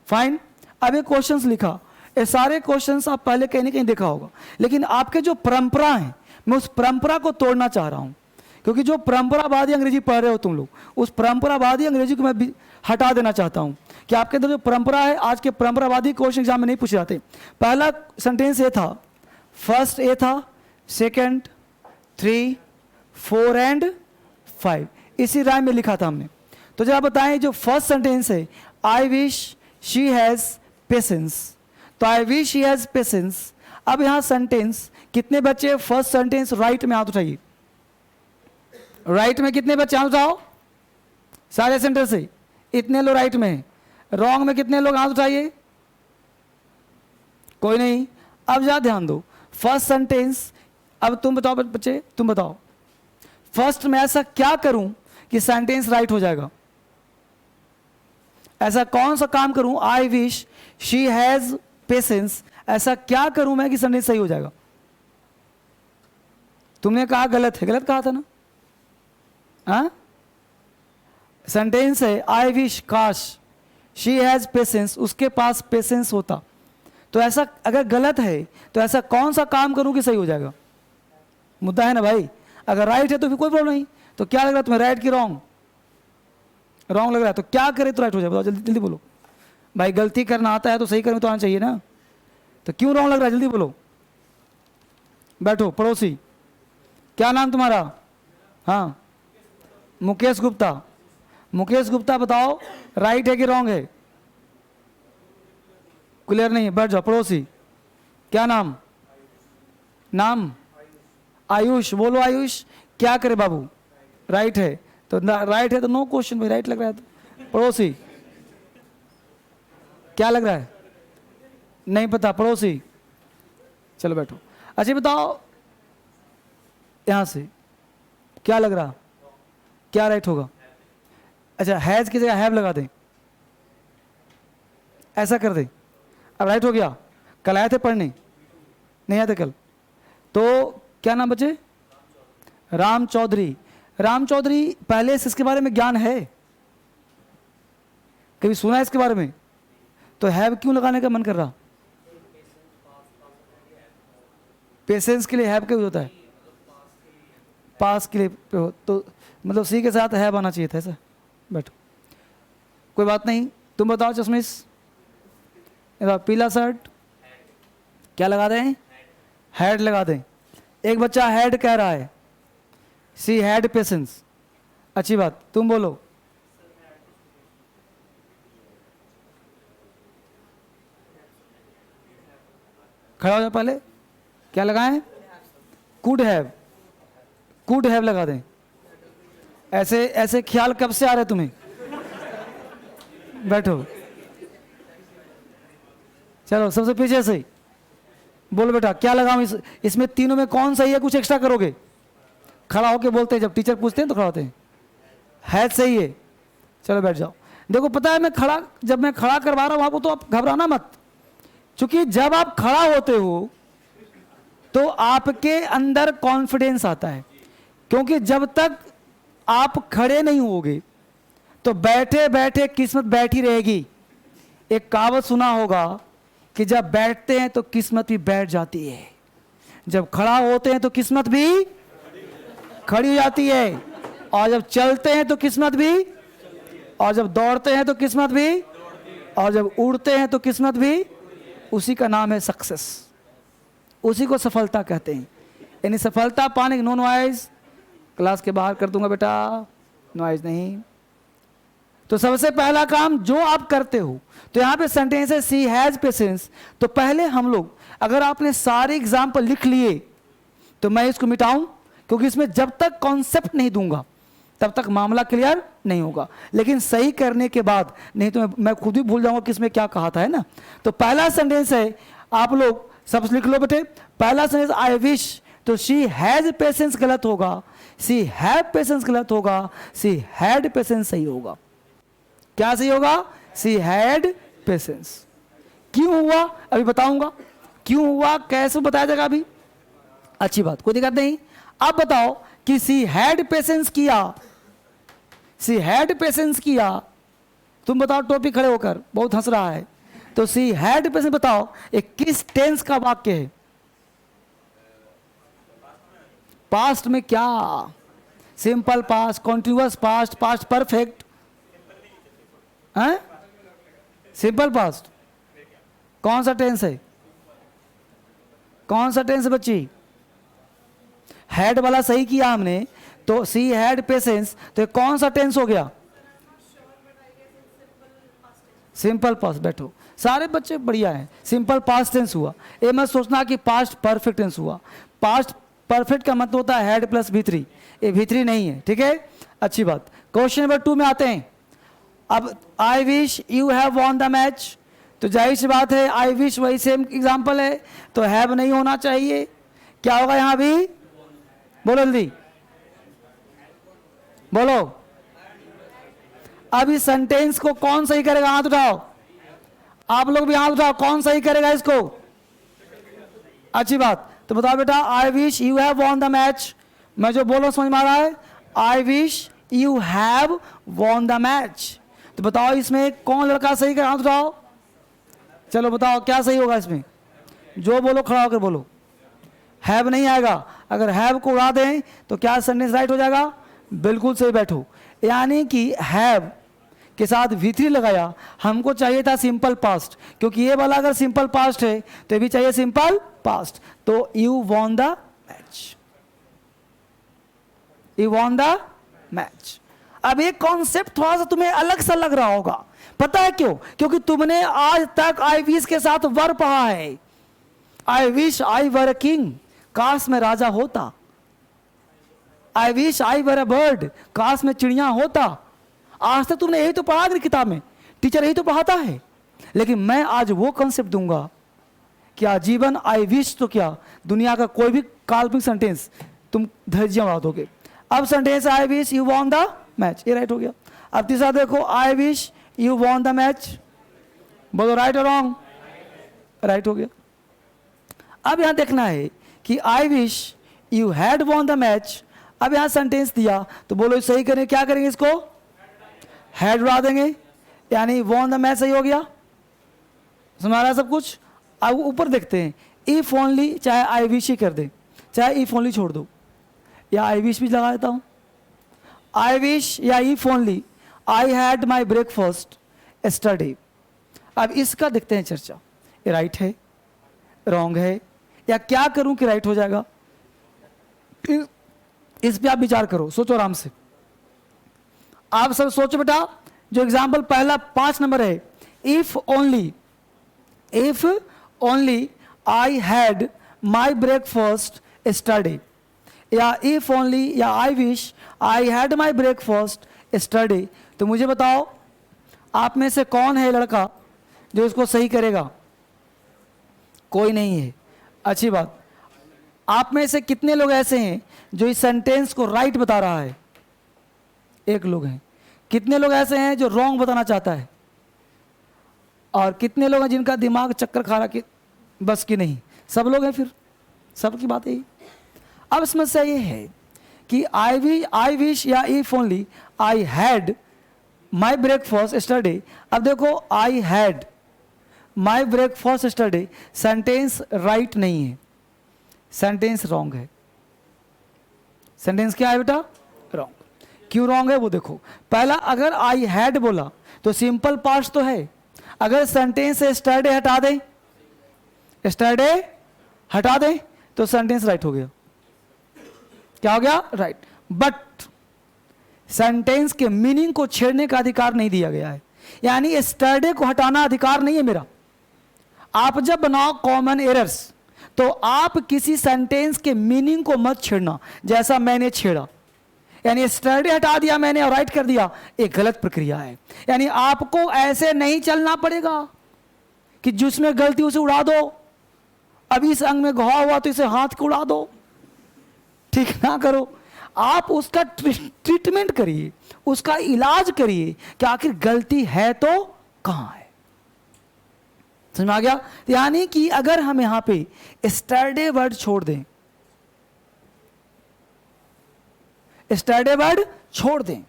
फाइन। अब ये क्वेश्चंस लिखा, ये सारे क्वेश्चंस आप पहले कहीं ना कहीं देखा होगा, लेकिन आपके जो परंपरा है, मैं उस परंपरा को तोड़ना चाह रहा हूँ, क्योंकि जो परंपरावादी अंग्रेजी पढ़ रहे हो तुम लोग, उस परंपरावादी अंग्रेजी को मैं हटा देना चाहता हूँ कि आपके अंदर जो परंपरा है, आज के परंपरावादी क्वेश्चन एग्जाम में नहीं पूछे जाते। पहला सेंटेंस ये था, फर्स्ट ए था, सेकंड 3 4 एंड 5, इसी राय में लिखा था हमने। तो जरा बताएं, जो फर्स्ट सेंटेंस है, I wish she has patience, तो I wish she has patience. अब यहां सेंटेंस कितने बच्चे फर्स्ट सेंटेंस राइट में हाथ उठाइए, राइट में कितने बच्चे हाथ उठाओ, सारे सेंटेंस से इतने लोग राइट में, रॉन्ग में कितने लोग हाथ उठाइए, कोई नहीं। अब जरा ध्यान दो, फर्स्ट सेंटेंस, अब तुम बताओ बच्चे, तुम बताओ फर्स्ट में ऐसा क्या करूं कि सेंटेंस राइट हो जाएगा, ऐसा कौन सा काम करूं, आई विश शी हैज पेशेंस, ऐसा क्या करूं मैं कि सेंटेंस सही हो जाएगा। तुमने कहा गलत है, गलत कहा था ना, हाँ? सेंटेंस है आई विश, काश, शी हैज पेशेंस, उसके पास पेशेंस होता, तो ऐसा अगर गलत है तो ऐसा कौन सा काम करूं कि सही हो जाएगा, मुद्दा है ना भाई। अगर राइट है तो फिर कोई प्रॉब्लम नहीं, तो क्या लग रहा है तुम्हें, राइट की रॉन्ग, रॉन्ग लग रहा है, तो क्या करे तो राइट हो जाए, बताओ जल्दी जल्दी बोलो भाई, गलती करना आता है तो सही करने तो आना चाहिए ना, तो क्यों रॉन्ग लग रहा है, जल्दी बोलो। बैठो पड़ोसी, क्या नाम तुम्हारा, हाँ मुकेश गुप्ता, मुकेश गुप्ता बताओ राइट है कि रॉन्ग है, क्लियर नहीं है, बैठ जाओ पड़ोसी, क्या नाम, नाम आयुष, बोलो आयुष, क्या करे बाबू, राइट है, तो राइट है तो नो क्वेश्चन भाई, राइट लग रहा है तो। पड़ोसी क्या लग रहा है, नहीं पता, पड़ोसी चलो बैठो। अच्छा बताओ यहां से क्या लग रहा, क्या राइट होगा, अच्छा हैज की जगह हैव लगा दें, ऐसा कर दें, अब राइट हो गया। कल आए थे पढ़ने, नहीं आए थे कल, तो क्या नाम बचे, राम चौधरी, राम चौधरी पहले से इसके बारे में ज्ञान है, कभी सुना है इसके बारे में, तो हैव क्यों लगाने का मन कर रहा, पेशेंस के लिए हैव क्यों होता है, पास के लिए तो मतलब सी के साथ हैव आना चाहिए था ऐसा। बैठो कोई बात नहीं, तुम बताओ चश्मिश, पीला शर्ट क्या लगा दें, हैड लगा दें। एक बच्चा हैड कह रहा है, सी हैड पेशेंस, अच्छी बात, तुम बोलो। खड़ा हो जाओ पहले, क्या लगाएं, कुड हैव, कुड हैव लगा दें। ऐसे ऐसे ख्याल कब से आ रहे तुम्हें, बैठो चलो सबसे पीछे से बोलो बेटा क्या लगाऊं, इसमें तीनों में कौन सही है, कुछ एक्स्ट्रा करोगे, खड़ा होके बोलते हैं, जब टीचर पूछते हैं तो खड़ा होते हैं, है सही है, चलो बैठ जाओ। देखो पता है मैं खड़ा, जब मैं खड़ा करवा रहा हूं आपको, तो आप घबराना मत, क्योंकि जब आप खड़ा होते हो तो आपके अंदर कॉन्फिडेंस आता है, क्योंकि जब तक आप खड़े नहीं होगे तो बैठे बैठे किस्मत बैठी रहेगी। एक कहावत सुना होगा कि जब बैठते हैं तो किस्मत भी बैठ जाती है, जब खड़ा होते हैं तो किस्मत भी खड़ी हो जाती है, और जब चलते हैं तो किस्मत भी, और जब दौड़ते हैं तो किस्मत भी, और जब उड़ते हैं तो किस्मत भी। उसी का नाम है सक्सेस, उसी को सफलता कहते हैं। यानी सफलता पाने की, नो नॉइज, क्लास के बाहर कर दूंगा बेटा, नॉइज नहीं। तो सबसे पहला काम जो आप करते हो, तो यहां पे सेंटेंस है सी हैज पेशेंस, तो पहले हम लोग, अगर आपने सारे एग्जाम्पल लिख लिए तो मैं इसको मिटाऊं, क्योंकि इसमें जब तक कॉन्सेप्ट नहीं दूंगा तब तक मामला क्लियर नहीं होगा, लेकिन सही करने के बाद, नहीं तो मैं खुद ही भूल जाऊंगा किसमें क्या कहा था, है ना। तो पहला सेंटेंस है, आप लोग सब लिख लो बेटे, पहला सेंटेंस आई विश, तो शी हैज पेशेंस गलत होगा, सी हैव पेशेंस गलत होगा, सी हैड पेशेंस सही होगा। क्या सही होगा, सी हैड पेशेंस। क्यों हुआ अभी बताऊंगा, क्यों हुआ, कैसे बताया जाएगा अभी, अच्छी बात, कोई दिक्कत नहीं। अब बताओ कि सी हैड पेशेंस किया, सी हैड पेशेंस किया, तुम बताओ टोपी खड़े होकर, बहुत हंस रहा है। तो सी हैड पेशेंस, बताओ ये किस टेंस का वाक्य है? पास्ट में क्या? Simple past, continuous past, past perfect, हैं? Simple past. कौन सा टेंस है? कौन सा टेंस है बच्ची? हैड वाला सही किया हमने, तो सी हैड पेशेंस, तो कौन सा टेंस हो गया? Simple past. बैठो, सारे बच्चे बढ़िया हैं। सिंपल पास्ट टेंस हुआ। ये मत सोचना कि पास्ट परफेक्ट टेंस हुआ। पास्ट परफेक्ट का मतलब होता है हैड प्लस V3, ये V3 नहीं है, ठीक है, अच्छी बात। क्वेश्चन नंबर 2 में आते हैं। अब आई wish you have von the match, तो जाहिर सी बात है आई विश वही सेम एग्जाम्पल है, तो हैव नहीं होना चाहिए। क्या होगा यहां भी? बोलो जल्दी बोलो। अब इस सेंटेंस को कौन सही करेगा? हाथ उठाओ, आप लोग भी हाथ उठाओ, कौन सही करेगा इसको? अच्छी बात। तो बताओ बेटा, आई wish you have von the match, मैं जो बोल रहा हूं समझ में आ रहा है? I wish you have von the match. तो बताओ इसमें कौन लड़का सही करेगा? हाथ उठाओ, चलो बताओ क्या सही होगा इसमें? जो बोलो खड़ा होकर बोलो। हैव नहीं आएगा, अगर हैव को उड़ा दें तो क्या सेंटेंस राइट हो जाएगा? बिल्कुल सही। बैठो, यानी कि हैव के साथ V3 लगाया, हमको चाहिए था सिंपल पास्ट, क्योंकि ये वाला अगर सिंपल पास्ट है तो ये भी चाहिए सिंपल पास्ट। तो you won the match, you won the match. अब ये कॉन्सेप्ट थोड़ा सा तुम्हें अलग सा लग रहा होगा, पता है क्यों? क्योंकि तुमने आज तक आई विश के साथ वर पढ़ा है। I wish I were a king, काश में राजा होता। I wish I were a bird, काश में चिड़िया होता। आज तक तुमने यही तो पढ़ा कि किताब में, टीचर यही तो पढ़ाता है। लेकिन मैं आज वो कॉन्सेप्ट दूंगा कि आजीवन आई विश, तो क्या दुनिया का कोई भी काल्पनिक सेंटेंस तुम धैर्य उड़ा दोगे। अब sentence I wish you won the match, ये राइट हो गया। अब तीसरा देखो, आई wish you won the match, बोलो राइट और रॉन्ग? राइट हो गया। अब यहां देखना है कि आई wish you had von the match. अब यहां सेंटेंस दिया तो बोलो सही करें, क्या करेंगे इसको? हैड उड़ा देंगे, यानी वॉन द मैच सही हो गया। समझ आ रहा है सब कुछ? अब ऊपर देखते हैं, इफ ओनली, चाहे आई विश ही कर दे, चाहे इफ ओनली छोड़ दो, या आई विश भी लगा देता हूं। आई विश या if only, I had my breakfast yesterday. अब इसका देखते हैं चर्चा, ये राइट है, रॉन्ग है, या क्या करूं कि राइट हो जाएगा? इस पे आप विचार करो, सोचो आराम से। आप सब सोचो बेटा। जो एग्जाम्पल पहला 5 नंबर है, if only, if only I had my breakfast yesterday, या इफ ओनली या आई wish I had my breakfast yesterday. तो मुझे बताओ आप में से कौन है लड़का जो इसको सही करेगा? कोई नहीं है, अच्छी बात। आप में से कितने लोग ऐसे हैं जो इस सेंटेंस को राइट बता रहा है? एक लोग हैं। कितने लोग ऐसे हैं जो रॉन्ग बताना चाहता है? और कितने लोग हैं जिनका दिमाग चक्कर खा रहा कि बस की नहीं? सब लोग हैं, फिर सबकी बात यही। अब समस्या ये है कि आई विश या if only I had my breakfast yesterday. अब देखो, आई had my breakfast yesterday, sentence right नहीं है, सेंटेंस रॉन्ग है। सेंटेंस क्या है बेटा? रॉन्ग। क्यों रॉन्ग है वो देखो। पहला, अगर आई हैड बोला तो सिंपल पास्ट तो है। अगर सेंटेंस से यस्टरडे हटा दें, यस्टरडे हटा दें तो सेंटेंस राइट हो गया। क्या हो गया? राइट। बट सेंटेंस के मीनिंग को छेड़ने का अधिकार नहीं दिया गया है, यानी यस्टरडे को हटाना अधिकार नहीं है मेरा। आप जब बनाओ कॉमन एरर्स तो आप किसी सेंटेंस के मीनिंग को मत छेड़ना, जैसा मैंने छेड़ा। यानी यस्टरडे हटा दिया मैंने और राइट कर दिया, एक गलत प्रक्रिया है। यानी आपको ऐसे नहीं चलना पड़ेगा कि जिसमें गलती उसे उड़ा दो। अभी इस अंग में घाव हुआ तो इसे हाथ को उड़ा दो, ठीक ना करो। आप उसका ट्रीटमेंट करिए, उसका इलाज करिए कि आखिर गलती है तो कहां है। समझ में आ गया? यानी कि अगर हम यहां पे स्टरडे वर्ड छोड़ दें, स्टरडे वर्ड छोड़ दें,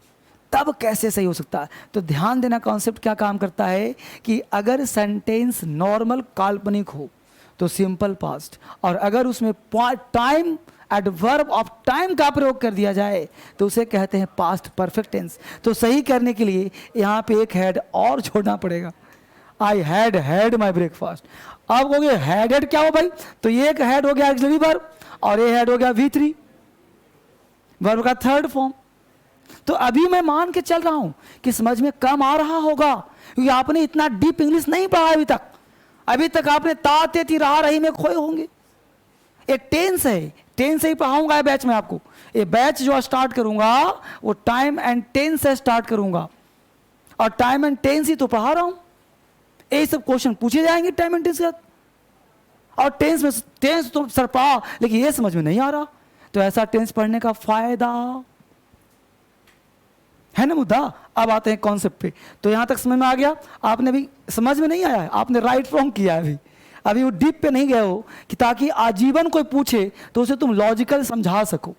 तब कैसे सही हो सकता है? तो ध्यान देना, कॉन्सेप्ट क्या काम करता है कि अगर सेंटेंस नॉर्मल काल्पनिक हो तो सिंपल पास्ट, और अगर उसमें टाइम एडवर्ब ऑफ टाइम का प्रयोग कर दिया जाए तो उसे कहते हैं पास्ट परफेक्ट टेंस। तो सही करने के लिए यहां पे एक हेड और छोड़ना पड़ेगा। आई हैड माई ब्रेकफास्ट। अब कहोगे हैड क्या हो भाई? तो ये एक हेड हो गया ऑक्सिलरी वर्ब और ये हेड हो गया V3 वर्ब का थर्ड फॉर्म। तो अभी मैं मान के चल रहा हूं कि समझ में कम आ रहा होगा, क्योंकि आपने इतना डीप इंग्लिश नहीं पढ़ा अभी तक। अभी तक आपने ताते ती रहा रही में खोए होंगे। ये टेंस है, टेंस से ही पढ़ाऊंगा ये बैच में आपको। ये बैच जो स्टार्ट करूंगा वो टाइम एंड टेंस से स्टार्ट करूंगा, और टाइम एंड टेंस ही तो पढ़ा रहा हूं। ये सब क्वेश्चन पूछे जाएंगे टाइम एंड टेंस के साथ, और टेंस में टेंस तो सर पढ़ा लेकिन ये समझ में नहीं आ रहा, तो ऐसा टेंस पढ़ने का फायदा है ना मुद्दा। अब आते हैं कॉन्सेप्ट पे। तो यहां तक समझ में आ गया? आपने अभी समझ में नहीं आया है, आपने राइट रॉन्ग किया है अभी वो डीप पे नहीं गए हो, कि ताकि आजीवन कोई पूछे तो उसे तुम लॉजिकल समझा सको।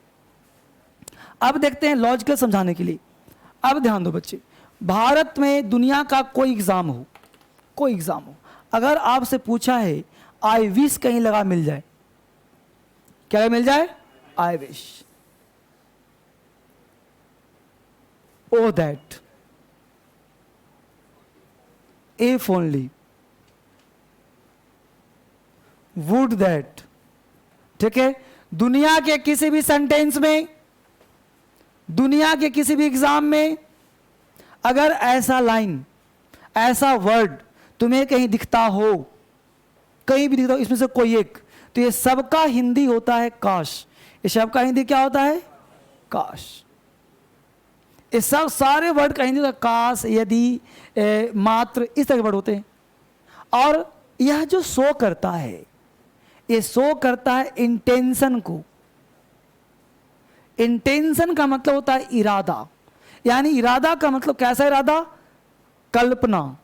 अब देखते हैं लॉजिकल समझाने के लिए। अब ध्यान दो बच्चे, भारत में दुनिया का कोई एग्जाम हो, कोई एग्जाम हो, अगर आपसे पूछा है आई विश कहीं लगा मिल जाए, क्या मिल जाए? I wish, O that, if only, would that. ठीक है? दुनिया के किसी भी सेंटेंस में, दुनिया के किसी भी एग्जाम में अगर ऐसा लाइन, ऐसा वर्ड तुम्हें कहीं दिखता हो, कहीं भी दिखता हो, इसमें से कोई एक, तो ये सबका हिंदी होता है काश। ये सबका हिंदी क्या होता है? काश। ये सब सारे वर्ड का हिंदी होता है काश, यदि, मात्र, इस तरह के वर्ड होते हैं। और यह जो शो करता है, ये शो करता है इंटेंशन को। इंटेंशन का मतलब होता है इरादा, यानी इरादा का मतलब कैसा इरादा? कल्पना।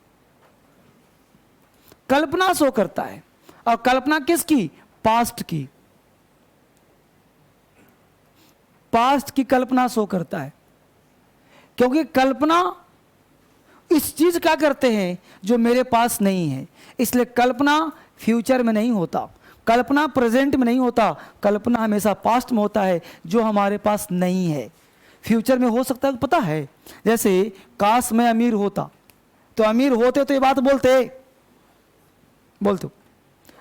कल्पना शो करता है, और कल्पना किसकी? पास्ट की। पास्ट की कल्पना शो करता है, क्योंकि कल्पना इस चीज का करते हैं जो मेरे पास नहीं है, इसलिए कल्पना फ्यूचर में नहीं होता, कल्पना प्रेजेंट में नहीं होता, कल्पना हमेशा पास्ट में होता है जो हमारे पास नहीं है। फ्यूचर में हो सकता है, पता है? जैसे काश मैं अमीर होता, तो अमीर होते तो ये बात बोलते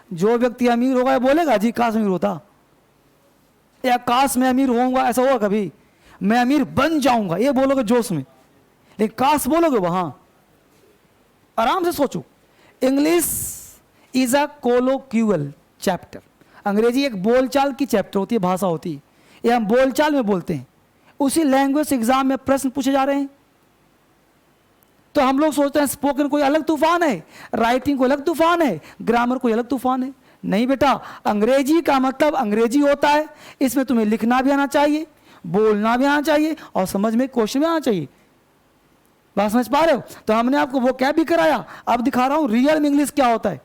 जो व्यक्ति अमीर होगा बोलेगा जी काश अमीर होता, या काश मैं अमीर होऊंगा, ऐसा होगा कभी? मैं अमीर बन जाऊंगा ये बोलोगे जोश में, लेकिन काश बोलोगे वहां। आराम से सोचो, इंग्लिश इज अ कोलोक्यूअल चैप्टर। अंग्रेजी एक बोलचाल की चैप्टर होती है, भाषा होती है, ये हम बोलचाल में बोलते हैं। उसी लैंग्वेज एग्जाम में प्रश्न पूछे जा रहे हैं, तो हम लोग सोचते हैं स्पोकन कोई अलग तूफान है, राइटिंग कोई अलग तूफान है, ग्रामर कोई अलग तूफान है। नहीं बेटा, अंग्रेजी का मतलब अंग्रेजी होता है, इसमें तुम्हें लिखना भी आना चाहिए, बोलना भी आना चाहिए, और समझ में क्वेश्चन भी आना चाहिए। बात समझ पा रहे हो? तो हमने आपको वो क्या भी कराया, अब दिखा रहा हूं रियल में इंग्लिश क्या होता है।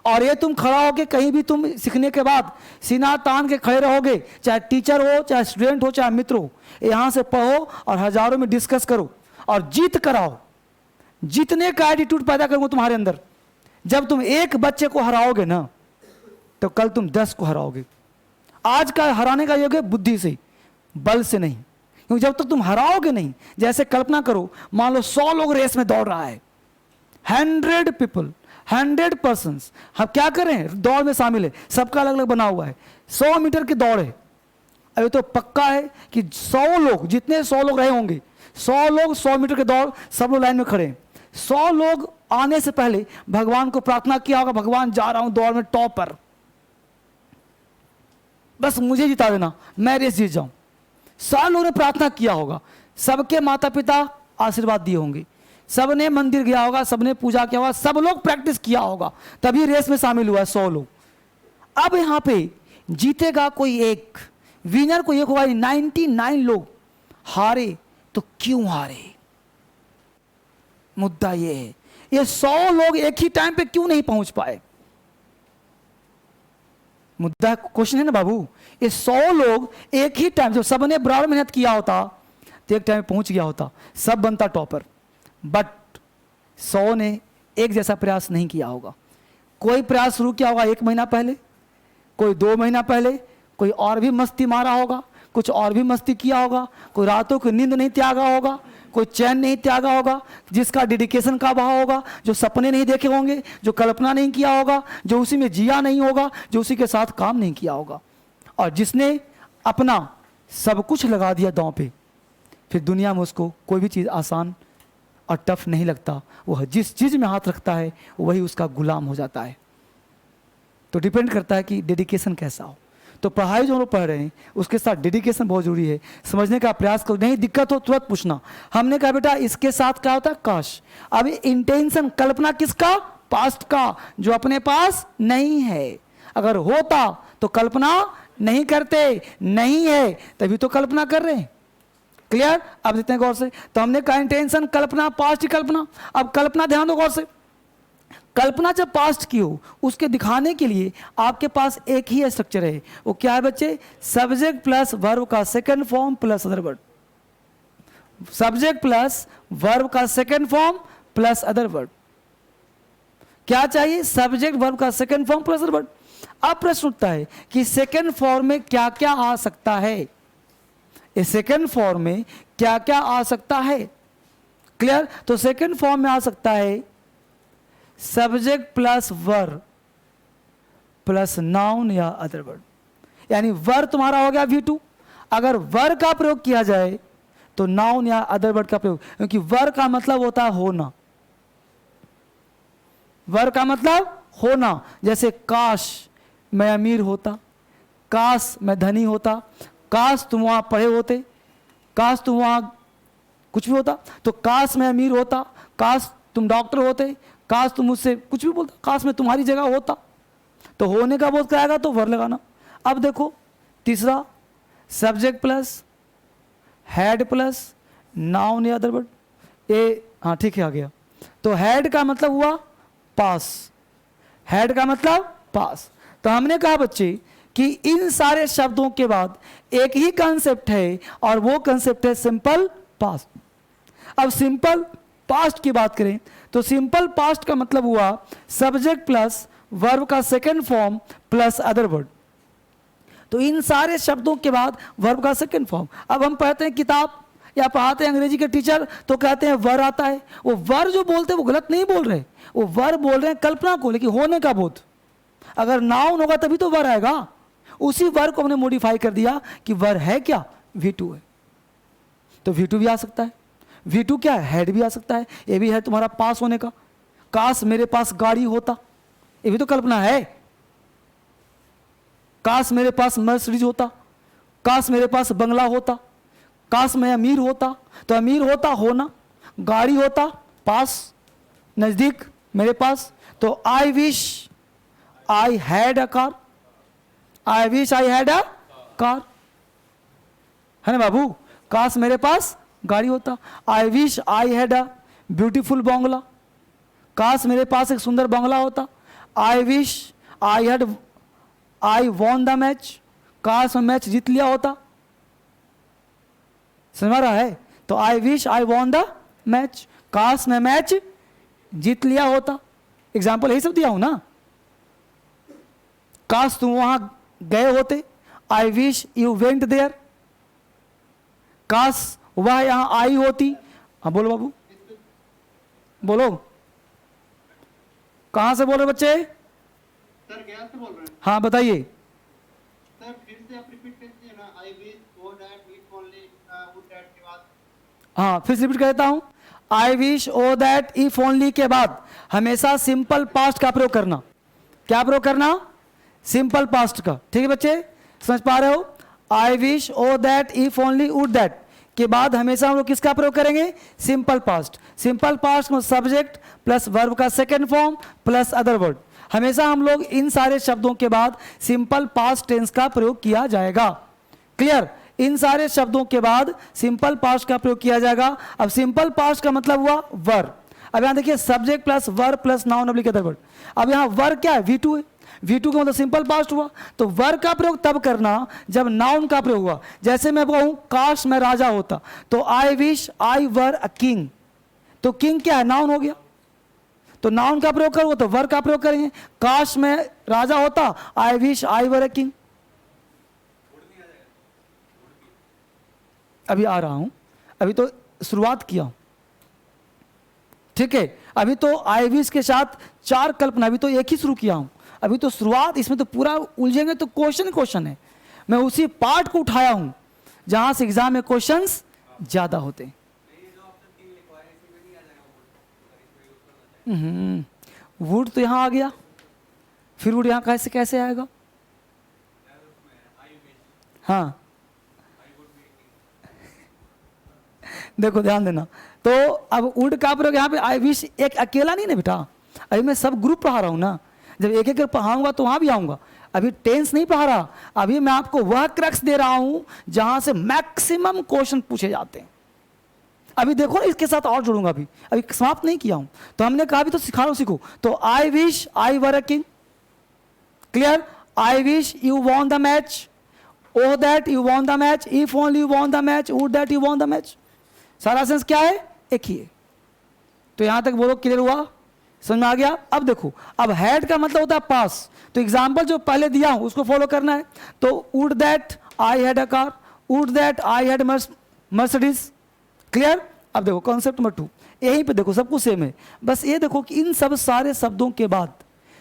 और ये तुम खड़ा होके कहीं भी तुम सीखने के बाद सीना तान के खड़े रहोगे, चाहे टीचर हो, चाहे स्टूडेंट हो, चाहे मित्र हो, यहां से पढ़ो और हजारों में डिस्कस करो और जीत कराओ। जीतने का एटीट्यूड पैदा करूंगा तुम्हारे अंदर। जब तुम एक बच्चे को हराओगे ना, तो कल तुम 10 को हराओगे। आज का हराने का योग है बुद्धि से, बल से नहीं, क्योंकि जब तक तुम हराओगे नहीं, जैसे कल्पना करो, मान लो 100 लोग रेस में दौड़ रहा है, 100 पीपल, 100 पर्सन्स, हम क्या करें, दौड़ में शामिल है, सबका अलग अलग बना हुआ है, 100 मीटर की दौड़ है। अभी तो पक्का है कि 100 लोग, जितने 100 लोग रहे होंगे, 100 लोग 100 मीटर की दौड़, सब लोग लाइन में खड़े हैं। 100 लोग आने से पहले भगवान को प्रार्थना किया होगा, भगवान जा रहा हूं दौड़ में टॉप पर, बस मुझे जिता देना, मैं रेस जीत जाऊं। 100 लोगों ने प्रार्थना किया होगा, सबके माता पिता आशीर्वाद दिए होंगे, सबने मंदिर गया होगा, सबने पूजा किया होगा, सब लोग प्रैक्टिस किया होगा, तभी रेस में शामिल हुआ है 100 लोग। अब यहां पे जीतेगा कोई एक, विनर कोई एक होगा, 99 लोग हारे, तो क्यों हारे? मुद्दा ये है, ये 100 लोग एक ही टाइम पे क्यों नहीं पहुंच पाए? मुद्दा क्वेश्चन है ना बाबू। ये 100 लोग एक ही टाइम, जब सबने बराबर मेहनत किया होता तो एक टाइम पहुंच गया होता, सब बनता टॉपर। बट 100 ने एक जैसा प्रयास नहीं किया होगा। कोई प्रयास शुरू किया होगा 1 महीना पहले, कोई 2 महीना पहले, कोई और भी मस्ती मारा होगा, कुछ और भी मस्ती किया होगा, कोई रातों की नींद नहीं त्यागा होगा, कोई चैन नहीं त्यागा होगा, जिसका डेडिकेशन का भाव होगा, जो सपने नहीं देखे होंगे, जो कल्पना नहीं किया होगा, जो उसी में जिया नहीं होगा, जो उसी के साथ काम नहीं किया होगा, और जिसने अपना सब कुछ लगा दिया दांव पे, फिर दुनिया में उसको कोई भी चीज़ आसान और टफ नहीं लगता। वह जिस चीज़ में हाथ रखता है वही उसका गुलाम हो जाता है। तो डिपेंड करता है कि डेडिकेशन कैसा हो। तो पढ़ाई जो हम लोग पढ़ रहे हैं उसके साथ डेडिकेशन बहुत जरूरी है। समझने का प्रयास करो, नहीं दिक्कत हो तुरंत पूछना। हमने कहा बेटा इसके साथ क्या होता है? काश। अब इंटेंशन, कल्पना किसका? पास्ट का, जो अपने पास नहीं है। अगर होता तो कल्पना नहीं करते, नहीं है तभी तो कल्पना कर रहे हैं। क्लियर? अब देखते हैं गौर से। तो हमने कहा इंटेंशन, कल्पना, पास्ट की कल्पना। अब कल्पना ध्यान दो गौर से। कल्पना जब पास्ट की हो उसके दिखाने के लिए आपके पास एक ही स्ट्रक्चर है। वो क्या है बच्चे? सब्जेक्ट प्लस वर्ब का second form plus other word. Subject plus verb का second form plus other word. क्या चाहिए? सब्जेक्ट वर्ब का second form plus other word. अब प्रश्न उठता है कि सेकंड फॉर्म में क्या क्या आ सकता है? इस सेकंड फॉर्म में क्या क्या आ सकता है? क्लियर? तो सेकंड फॉर्म में आ सकता है subject plus verb plus noun या अदर वर्ड। यानी वर्ब तुम्हारा हो गया V2। अगर वर्ब का प्रयोग किया जाए तो नाउन या अदर वर्ड का प्रयोग, क्योंकि वर्ब का मतलब होता है होना। वर्ब का मतलब होना। जैसे काश मैं अमीर होता, काश मैं धनी होता, काश तुम वहां पढ़े होते, काश तुम वहां कुछ भी होता। तो काश मैं अमीर होता, काश तुम डॉक्टर होते, काश तुम मुझसे कुछ भी बोलता, काश मैं तुम्हारी जगह होता। तो होने का बोध कराएगा तो वर्ब लगाना। अब देखो तीसरा, subject plus had plus noun या अदर वर्ड। ए हाँ ठीक है, आ गया। तो हैड का मतलब हुआ पास, हैड का मतलब पास। तो हमने कहा बच्चे कि इन सारे शब्दों के बाद एक ही कॉन्सेप्ट है और वो कॉन्सेप्ट है सिंपल पास्ट। अब सिंपल पास्ट की बात करें तो सिंपल पास्ट का मतलब हुआ सब्जेक्ट प्लस वर्ब का second form plus other word. तो इन सारे शब्दों के बाद वर्ब का सेकंड फॉर्म। अब हम पढ़ते हैं किताब या पढ़ाते हैं अंग्रेजी के टीचर तो कहते हैं वर आता है। वो वर जो बोलते हैं वो गलत नहीं बोल रहे, वो वर बोल रहे हैं कल्पना को, लेकिन होने का बोध। अगर नाउन होगा तभी तो वर आएगा। उसी वर को हमने मॉडिफाई कर दिया कि वर है क्या? V2 है। तो V2 भी आ सकता है। V2 क्या है? हेड भी आ सकता है। ये भी है तुम्हारा पास होने का। काश मेरे पास गाड़ी होता, ये भी तो कल्पना है। काश मेरे पास मर्सिडीज होता, काश मेरे पास बंगला होता, काश मैं अमीर होता। तो अमीर होता होना, गाड़ी होता पास, नजदीक मेरे पास। तो I wish I had a car, I wish I had a car, है ना बाबू? काश मेरे पास गाड़ी होता। I wish I had a beautiful bungalow, काश मेरे पास एक सुंदर बंगला होता। I wish I won the match, काश मैं मैच जीत लिया होता। समझ रहा है? तो I wish I won the match, काश मैं मैच जीत लिया होता। एग्जाम्पल यही सब दिया हूं ना। काश तुम वहां गए होते, I wish you went there. काश वह यहां आई होती। हाँ बोलो बाबू, बोलो। कहां से बोल रहे बच्चे? सर गया से बोल रहे हैं। हाँ बताइए। सर फिर से आप रिपीट कर दीजिए ना। I wish O that if only would that के बाद। हाँ फिर से रिपीट करता हूं। I wish O that if only के बाद हमेशा सिंपल पास्ट का प्रयोग करना। क्या प्रयोग करना? सिंपल पास्ट का। ठीक है बच्चे, समझ पा रहे हो? I wish O that if only would that के बाद हमेशा हम लोग किसका प्रयोग करेंगे? Simple past. सिंपल पास्ट में सब्जेक्ट प्लस वर्ब का second form plus other word. हमेशा हम लोग इन सारे शब्दों के बाद सिंपल पास्ट टेंस का प्रयोग किया जाएगा। क्लियर? इन सारे शब्दों के बाद सिंपल पास्ट का प्रयोग किया जाएगा। अब सिंपल पास्ट का मतलब हुआ वर्ब। अब यहाँ देखिए subject plus verb plus noun oblique other word. अब यहाँ वर्ब क्या है, V2 है, V2 का मतलब सिंपल पास्ट हुआ। तो वर्ब का प्रयोग तब करना जब नाउन का प्रयोग हुआ। जैसे मैं कहूं काश मैं राजा होता, तो I wish I were a king, तो किंग क्या है, नाउन हो गया। तो नाउन का प्रयोग करो तो वर्ब का प्रयोग करेंगे। काश मैं राजा होता, I wish I were a king. अभी आ रहा हूं, अभी तो शुरुआत किया हूं, ठीक है। अभी तो आई विश के साथ 4 कल्पना, अभी तो एक ही शुरू किया हूं, अभी तो शुरुआत, इसमें तो पूरा उलझेंगे तो क्वेश्चन है। मैं उसी पार्ट को उठाया हूं जहां से एग्जाम में क्वेश्चंस ज्यादा होते हैं। वुड तो यहां आ गया, फिर वुड यहां कैसे कैसे आएगा? हाँ देखो ध्यान देना, तो अब वुड का प्रयोग यहाँ पे आई विश एक अकेला नहीं ना बेटा, अभी मैं सब ग्रुप पढ़ा रहा हूं ना। जब एक एक पढ़ाऊंगा तो वहां भी आऊंगा। अभी टेंस नहीं पढ़ा रहा, अभी मैं आपको वह क्रक्स दे रहा हूं जहां से मैक्सिमम क्वेश्चन पूछे जाते हैं। अभी देखो ना, इसके साथ और जोड़ूंगा, अभी समाप्त नहीं किया हूं। तो हमने कहा अभी तो सिखा रहा हूं, सीखो। तो I wish I were a king, clear. I wish you won the match, O that you won the match, if only you won the match, would that you won the match. सारा सेंस क्या है, एक ही है। तो यहां तक बोलो, क्लियर हुआ, समझ में आ गया? अब देखो, अब हैड का मतलब होता है पास, तो एग्जाम्पल जो पहले दिया हूं उसको फॉलो करना है। तो would that I had a car, would that I had Mercedes, clear. अब देखो कॉन्सेप्ट नंबर 2, यहीं पे देखो सब कुछ सेम है, बस ये देखो कि इन सब सारे शब्दों के बाद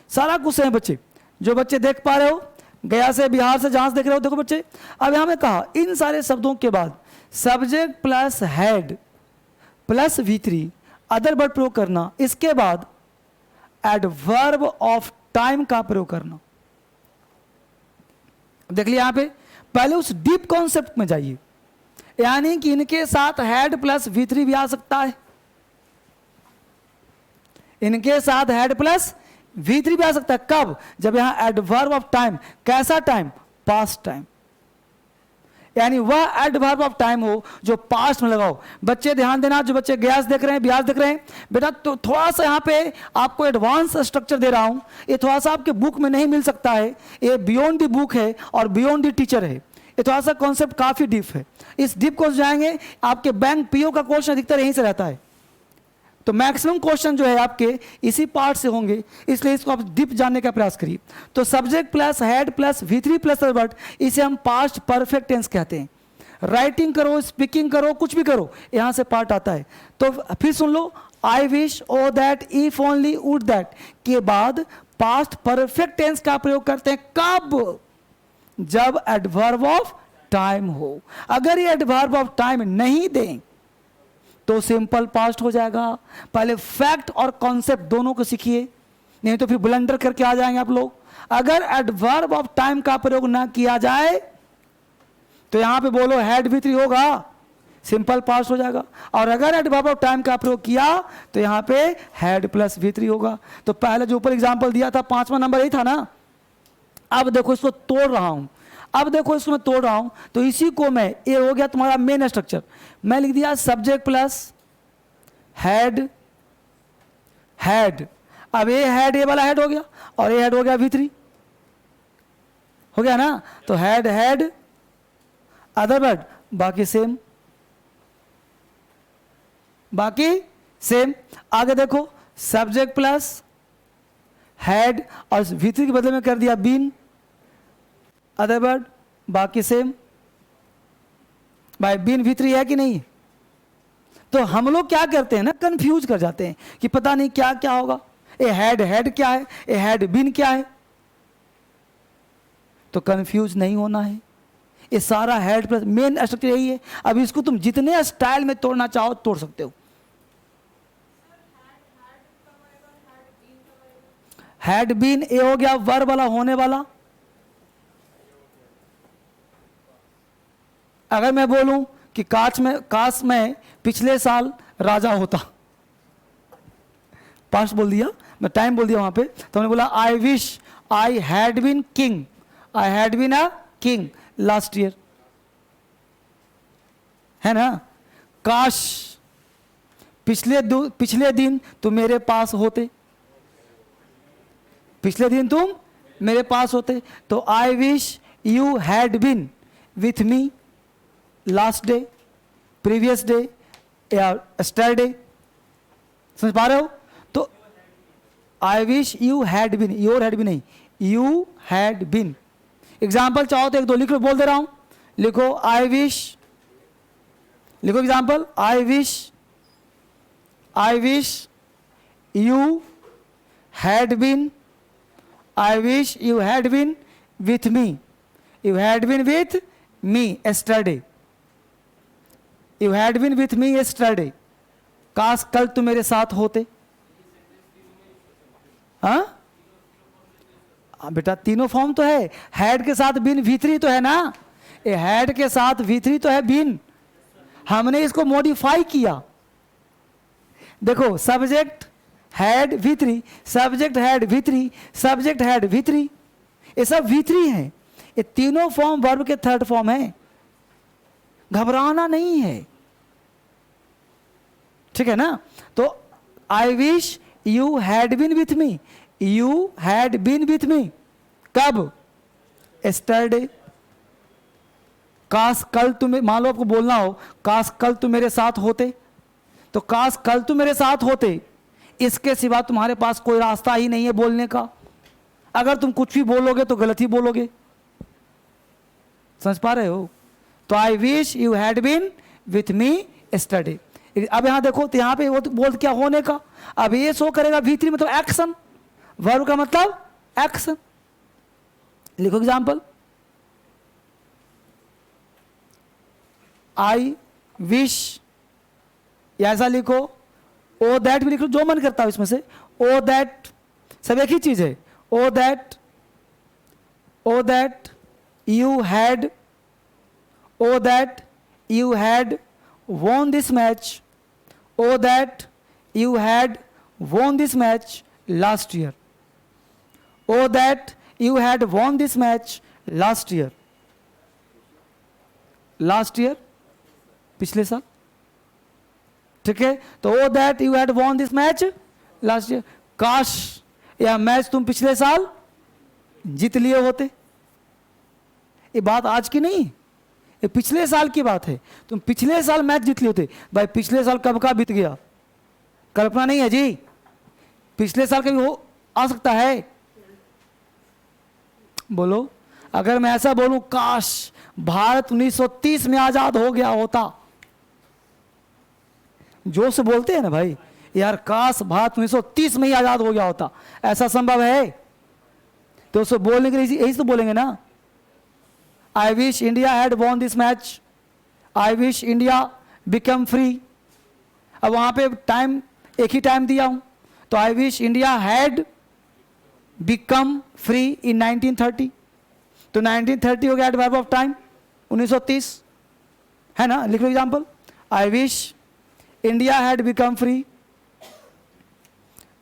सारा कुछ सेम। बच्चे जो बच्चे देख पा रहे हो, गया से बिहार से जहां से देख रहे हो, देखो बच्चे, अब यहां में कहा इन सारे शब्दों के बाद subject plus had plus V3 other word प्रयोग करना, इसके बाद एडवर्ब ऑफ टाइम का प्रयोग करना। देख लिया यहां पे, पहले उस डीप कॉन्सेप्ट में जाइए, यानी कि इनके साथ हैड प्लस V3 भी आ सकता है, इनके साथ हैड प्लस V3 भी आ सकता है। कब? जब यहां एडवर्ब ऑफ टाइम, कैसा टाइम, पास्ट टाइम, यानी वह एडवर्ब ऑफ टाइम हो जो पास्ट में लगाओ। बच्चे ध्यान देना, जो बच्चे गैस देख रहे हैं, ब्याज देख रहे हैं, बेटा तो थोड़ा सा यहाँ पे आपको एडवांस स्ट्रक्चर दे रहा हूं, ये थोड़ा सा आपके बुक में नहीं मिल सकता है, ये बियॉन्ड द बुक है और बियॉन्ड द टीचर है। ये थोड़ा सा कॉन्सेप्ट काफी डीप है, इस डीप को जाएंगे। आपके बैंक पीओ का क्वेश्चन अधिकतर यहीं से रहता है, तो मैक्सिमम क्वेश्चन जो है आपके इसी पार्ट से होंगे, इसलिए इसको आप डीप जानने का प्रयास करिए। तो subject plus head plus V3 plus verb, इसे हम पास्ट परफेक्ट टेंस कहते हैं। राइटिंग करो, स्पीकिंग करो, कुछ भी करो, यहां से पार्ट आता है। तो फिर सुन लो, I wish, O that, if only, would that के बाद पास्ट परफेक्ट टेंस का प्रयोग करते हैं। कब? जब एडवर्ब ऑफ टाइम हो। अगर ये एडवर्ब ऑफ टाइम नहीं दें तो सिंपल पास्ट हो जाएगा। पहले फैक्ट और कॉन्सेप्ट दोनों को सीखिए, नहीं तो फिर ब्लंडर करके आ जाएंगे आप लोग। अगर एडवर्ब ऑफ टाइम का प्रयोग ना किया जाए तो यहां पे बोलो हैड V3 होगा, सिंपल पास्ट हो जाएगा। और अगर एडवर्ब ऑफ टाइम का प्रयोग किया तो यहां पे हैड प्लस V3 होगा। तो पहले जो ऊपर एग्जांपल दिया था 5वां नंबर यही था ना। अब देखो इसको तोड़ रहा हूं, अब देखो इसको मैं तोड़ रहा हूं, तो इसी को मैं, ये हो गया तुम्हारा मेन स्ट्रक्चर। मैं लिख दिया सब्जेक्ट प्लस हैड, हैड। अब ये हैड, ये वाला हैड हो गया, और ये हैड हो गया V3, हो गया ना। तो हैड हैड अदर वर्ड, बाकी सेम, बाकी सेम। आगे देखो सब्जेक्ट प्लस हैड और V3 के बदले में कर दिया बीन, अदर वर्ड, बाकी सेम। भाई बीन V3 है कि नहीं? तो हम लोग क्या करते हैं ना, कंफ्यूज कर जाते हैं कि पता नहीं क्या क्या होगा, ए हैड हैड क्या है, ए हैड बीन क्या है। तो कंफ्यूज नहीं होना है, ये सारा हैड प्लस मेन स्ट्रक्चर यही है। अब इसको तुम जितने स्टाइल में तोड़ना चाहो तोड़ सकते हो। हैड बीन, ए हो गया वर्ब वाला, होने वाला। अगर मैं बोलूं कि काश में पिछले साल राजा होता, पास्ट बोल दिया, मैं टाइम बोल दिया वहां पे, तो हमने बोला I wish I had been king, I had been a king last year, है ना। काश पिछले दिन तुम मेरे पास होते, पिछले दिन तुम मेरे पास होते। तो I wish you had been with me last day, previous day या यस्टरडे। समझ पा रहे हो? तो I wish you had been, your had been नहीं, यू हैड बीन। एग्जाम्पल चाहो तो एक दो लिख लो, बोल दे रहा हूं, लिखो आई विश, लिखो example, I wish you had been, I wish you had been with me, you had been with me yesterday, you had been with me yesterday. काश कल तुम मेरे साथ होते। हाँ बेटा तीनों फॉर्म तो है, हैड के साथ बीन V3 तो है ना, ये हैड के साथ V3 तो है बीन, हमने इसको मॉडिफाई किया। देखो subject had V3, subject had V3, subject had V3, ये सब V3 है। ये तीनों फॉर्म वर्ब के थर्ड फॉर्म है, घबराना नहीं है, ठीक है ना। तो I wish you had been with me, you had been with me कब? यस्टरडे। काश कल तुम, मान लो आपको बोलना हो काश कल तुम मेरे साथ होते, तो काश कल तुम मेरे साथ होते, इसके सिवा तुम्हारे पास कोई रास्ता ही नहीं है बोलने का। अगर तुम कुछ भी बोलोगे तो गलत ही बोलोगे। समझ पा रहे हो? तो I wish you had been with me yesterday. अब यहां देखो तो यहां पे वो तो बोल क्या होने का, अब ये शो करेगा V3 मतलब एक्शन, वर्ब का मतलब एक्शन। लिखो एग्जाम्पल, आई विश, या ऐसा लिखो, ओ दैट भी लिख लो, जो मन करता हो इसमें से। ओ दैट सब एक ही चीज है। O that you had, O that you had won this match, oh that you had won this match last year, oh that you had won this match last year, last year पिछले साल, ठीक है। तो oh that you had won this match last year, काश यह मैच तुम पिछले साल जीत लिए होते। ये बात आज की नहीं, ये पिछले साल की बात है। तुम पिछले साल मैच जीत लिए होते। भाई पिछले साल कब का बीत गया, कल्पना नहीं है जी, पिछले साल कभी हो आ सकता है? बोलो, अगर मैं ऐसा बोलूं काश भारत 1930 में आजाद हो गया होता, जोर से बोलते हैं ना भाई, यार काश भारत 1930 में ही आजाद हो गया होता, ऐसा संभव है? तो उसको बोलने के लिए यही तो बोलेंगे ना, I wish India had won this match, I wish India become free। अब वहां पे टाइम एक ही टाइम दिया हूं, तो I wish India had become free in 1930, तो 1930 हो गया एडवर्ब ऑफ टाइम 1930, है ना। लिख लो example, I wish India had become free,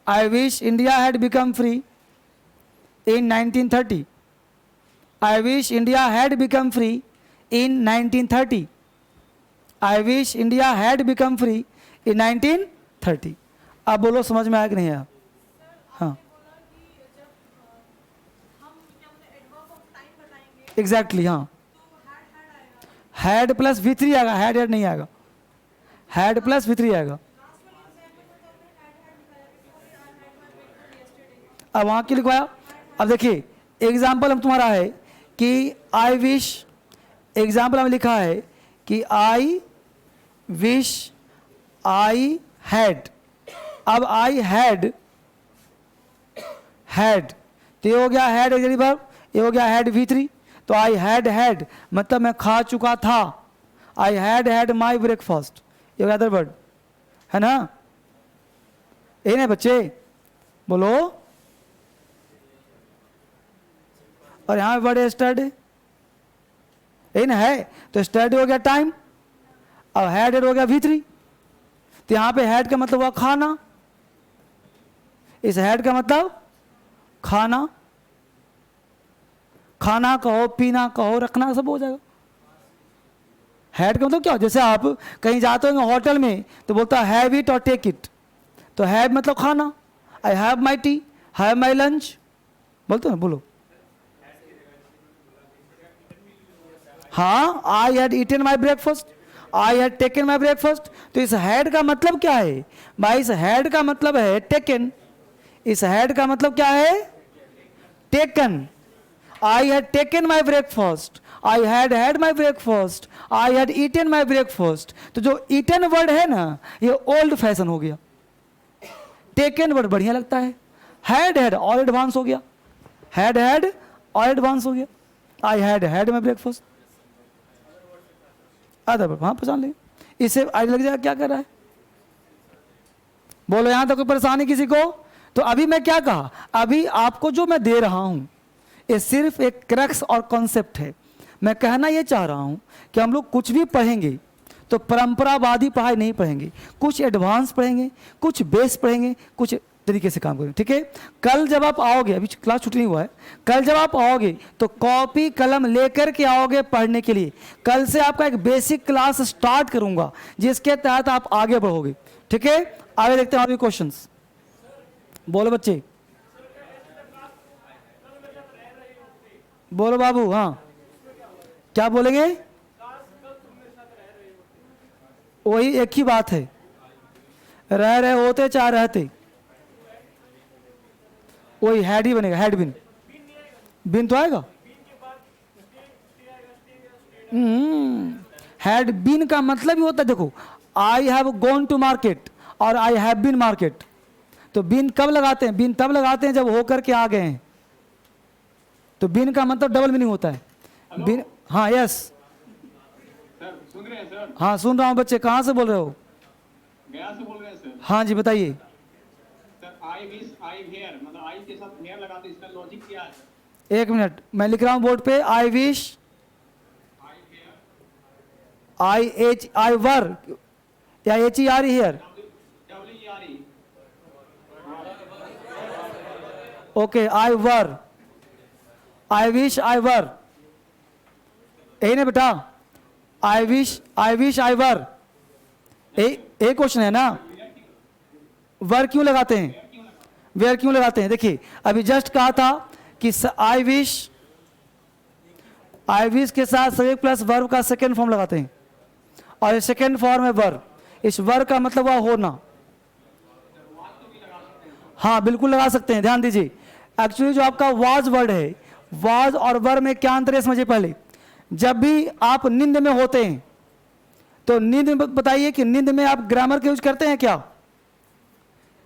I wish India had become free in 1930, I wish India had become free in 1930, I wish India had become free in 1930। अब बोलो समझ में आया कि नहीं आया? हाँ एग्जैक्टली, हाँ हैड प्लस V3 आएगा, हैड नहीं आएगा, हैड प्लस V3 आएगा। अब वहां क्यों लिखवाया? अब देखिए एग्जाम्पल हम तुम्हारा है कि आई विश, एग्जाम्पल में लिखा है कि आई विश आई हैड। अब आई हैड, तो ये हो गया हैड एग्जैक्टली वर्ब, ये हो गया हैड V3। तो आई हैड मतलब मैं खा चुका था, आई हैड माई ब्रेकफास्ट, ये हो गया अदर वर्ड, है ना। यही ना बच्चे, बोलो। और यहां वर्ड है स्टडी, यही ना है। तो स्टडी हो गया टाइम, और हैड हो गया V3। तो यहां पे हैड का मतलब हुआ खाना, इस हैड का मतलब खाना, खाना कहो, पीना कहो, रखना, सब हो जाएगा, हैड का मतलब क्या, जैसे आप कहीं जाते होंगे होटल में तो बोलता है हैव इट और टेक इट, तो हैव मतलब खाना, I have my tea, have my lunch, बोलते हो ना, बोलो। हाँ, I had eaten my breakfast, I had taken my breakfast. तो इस हैड का मतलब क्या है भाई, इस हैड का मतलब है टेकन, इस हैड का मतलब क्या है, taken. I had taken my breakfast, I had my breakfast, I had eaten my breakfast. तो जो ईटन वर्ड है ना, ये ओल्ड फैशन हो गया, टेकन वर्ड बढ़िया लगता है, हैड और एडवांस हो गया, हैड और एडवांस हो गया। आई had my breakfast, other word, हाँ पहचान लेंगे, इससे आई लग जाएगा क्या कर रहा है, बोलो यहां तक कोई परेशानी किसी को। तो अभी मैं क्या कहा, अभी आपको जो मैं दे रहा हूं ये सिर्फ एक क्रक्स और कॉन्सेप्ट है। मैं कहना ये चाह रहा हूं कि हम लोग कुछ भी पढ़ेंगे तो परंपरावादी पढ़ाई नहीं पढ़ेंगे, कुछ एडवांस पढ़ेंगे, कुछ बेस पढ़ेंगे, कुछ तरीके से काम करेंगे, ठीक है। कल जब आप आओगे, अभी क्लास छुट्टी नहीं हुआ है, कल जब आप आओगे तो कॉपी कलम लेकर के आओगे पढ़ने के लिए। कल से आपका एक बेसिक क्लास स्टार्ट करूंगा जिसके तहत आप आगे बढ़ोगे, ठीक है। आगे देखते हैं अभी क्वेश्चंस, बोलो बच्चे, बोलो बाबू, हाँ क्या बोलेंगे, वही एक ही बात है, रह रहे होते चाहे रहते, वही हैड ही बनेगा, हैड बिन, बिन तो आएगा। हैड बिन का मतलब ही होता है, देखो I have gone to market और आई हैव बिन मार्केट। तो बिन कब लगाते हैं, बिन तब लगाते हैं जब होकर के आ गए हैं, तो बिन का मतलब डबल मीनिंग होता है। बिन, हाँ यस सर सुन रहे हैं सर? हाँ सुन रहा हूँ बच्चे, कहाँ से बोल रहे हो, गया से बोल रहे हैं सर। हाँ जी बताइए। Sir I wish I hair, मतलब आई के साथ हेयर लगाते हैं, इसका लॉजिक क्या है? एक मिनट मैं लिख रहा हूँ बोर्ड पे, I wish, I here, I H I were या H E R here, W R E, okay I were, I wish I were, यही ना बेटा, आई विश आई वर, एक क्वेश्चन है ना, वर क्यों लगाते हैं, वेयर क्यों लगाते हैं। देखिए अभी जस्ट कहा था कि आई विश के साथ सब्जेक्ट प्लस वर्ब का सेकेंड फॉर्म लगाते हैं, और सेकेंड फॉर्म है वर, इस वर का मतलब हुआ होना। हाँ बिल्कुल लगा सकते हैं, ध्यान दीजिए। एक्चुअली जो आपका वाज वर्ड है, वाज और वर में क्या अंतर है समझिए पहले। जब भी आप नींद में होते हैं तो नींद में बताइए कि नींद में आप ग्रामर का यूज करते हैं क्या,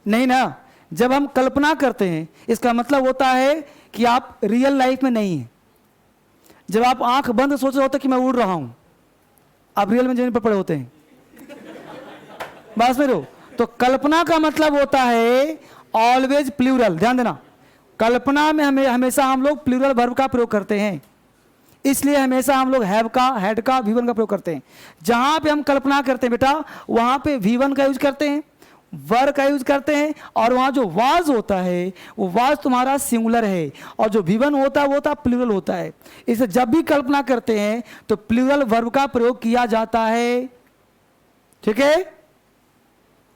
नहीं ना। जब हम कल्पना करते हैं इसका मतलब होता है कि आप रियल लाइफ में नहीं हैं। जब आप आंख बंद सोच रहे होते कि मैं उड़ रहा हूं, आप रियल में जमीन पर पड़े होते हैं, बस मेरे। तो कल्पना का मतलब होता है ऑलवेज प्लूरल, ध्यान देना। कल्पना में हमेशा हम लोग प्लूरल वर्ब का प्रयोग करते हैं, इसलिए हमेशा हम लोग हैव का, हैड का, वी वन का प्रयोग करते हैं। जहां पे हम कल्पना करते हैं बेटा, वहां पे वी वन का यूज करते हैं, वर का यूज करते हैं, और वहां जो वाज होता है वो वाज तुम्हारा सिंगुलर है, और जो वी वन होता है वो होता प्लूरल होता है। इसलिए जब भी कल्पना करते हैं तो प्लूरल वर्ब का प्रयोग किया जाता है, ठीक है।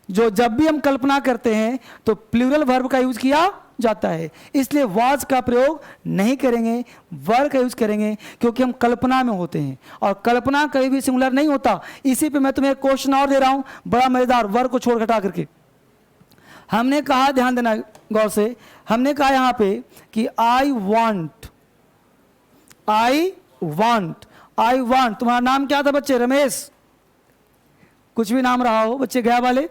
जो जब भी हम कल्पना करते हैं तो प्लूरल वर्ब का यूज किया जाता है, इसलिए वाज का प्रयोग नहीं करेंगे, वर का यूज करेंगे, क्योंकि हम कल्पना में होते हैं और कल्पना कभी भी सिंगुलर नहीं होता। इसी पे मैं तुम्हें एक क्वेश्चन और दे रहा हूं, बड़ा मजेदार, वर को छोड़ घटा करके। हमने कहा, ध्यान देना गौर से, हमने कहा यहां पे कि आई वांट, तुम्हारा नाम क्या था बच्चे, रमेश, कुछ भी नाम रहा हो बच्चे गया वाले,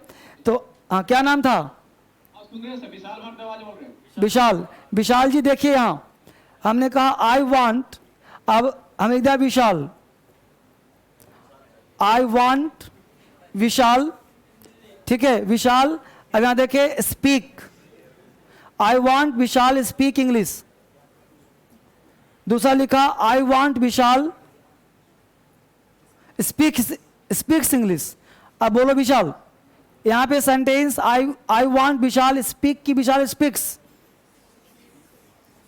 तो हाँ क्या नाम था, सुन रहे हैं सर? विशाल भारद्वाज बोल रहे हैं। विशाल जी देखिए यहां हमने कहा आई वांट, अब हम एक विशाल, आई वांट विशाल, ठीक है विशाल। अब यहां देखिए speak, I want Vishal speak English. दूसरा लिखा I want Vishal speaks English. अब बोलो विशाल, यहां पे sentence I want Vishal speak की विशाल स्पीक्स,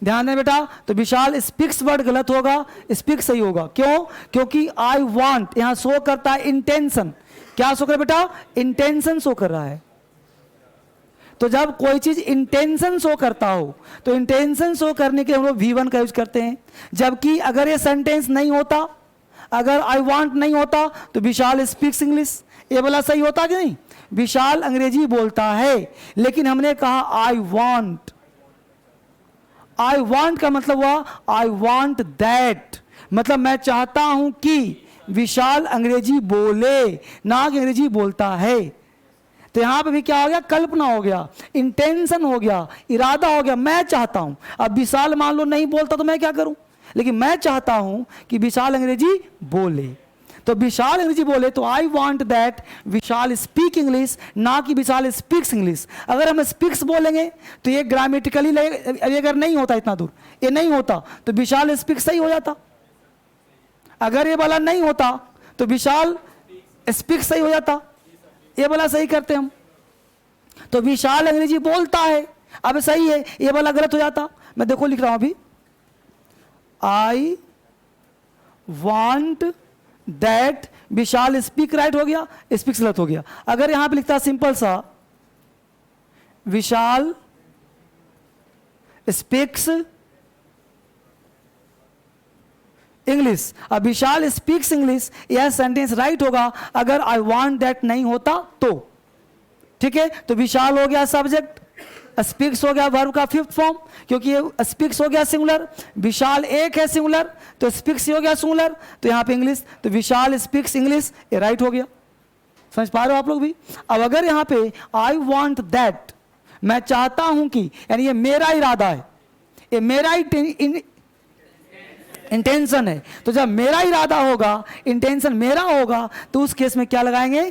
ध्यान दें बेटा, तो विशाल स्पीक्स वर्ड गलत होगा, स्पीक सही होगा। क्यों? क्योंकि आई वांट यहां शो करता है इंटेंशन। क्या शो कर रहा है बेटा? इंटेंशन शो कर रहा है। तो जब कोई चीज इंटेंशन शो करता हो तो इंटेंशन शो करने के लिए हम लोग V1 का यूज करते हैं। जबकि अगर ये सेंटेंस नहीं होता, अगर आई वांट नहीं होता तो विशाल स्पीक्स इंग्लिश, ये वाला सही होता कि नहीं? विशाल अंग्रेजी बोलता है, लेकिन हमने कहा आई वांट। आई वांट का मतलब हुआ आई वांट दैट, मतलब मैं चाहता हूं कि विशाल अंग्रेजी बोले, ना कि अंग्रेजी बोलता है। तो यहां पे भी क्या हो गया? कल्पना हो गया, इंटेंशन हो गया, इरादा हो गया, मैं चाहता हूं। अब विशाल मान लो नहीं बोलता तो मैं क्या करूं? लेकिन मैं चाहता हूं कि विशाल अंग्रेजी बोले, तो विशाल अंग्रेजी बोले तो I want that Vishal speak English, ना कि विशाल स्पीक्स इंग्लिश। अगर हम स्पीक्स बोलेंगे तो ये ग्रामेटिकली अगर नहीं होता, इतना दूर ये नहीं होता तो विशाल स्पीक सही हो जाता। अगर ये वाला नहीं होता तो विशाल स्पीक सही हो जाता, ये वाला सही करते हम। तो विशाल अंग्रेजी बोलता है, अब सही है, ये वाला गलत हो जाता। मैं देखो लिख रहा हूं अभी, I want that Vishal speak, right हो गया, स्पीक्स गलत हो गया। अगर यहां पे लिखता सिंपल सा विशाल स्पीक्स इंग्लिश, अब विशाल स्पीक्स इंग्लिश, यह सेंटेंस राइट होगा अगर आई वांट दैट नहीं होता तो। ठीक है, तो विशाल हो गया सब्जेक्ट, स्पीक्स हो गया वर्ब का फिफ्थ फॉर्म, क्योंकि ये स्पीक्स हो गया सिंगुलर, विशाल एक है सिंगुलर, तो स्पीक्स हो गया सिंगुलर, तो यहां पे इंग्लिश, तो विशाल स्पीक्स इंग्लिश, ये राइट हो गया। समझ पा रहे हो आप लोग भी? अब अगर यहां पे आई वांट दैट, मैं चाहता हूं कि, यानी ये मेरा इरादा है, ये मेरा इंटेंशन है, तो जब मेरा इरादा होगा, इंटेंशन मेरा होगा, तो उस केस में क्या लगाएंगे?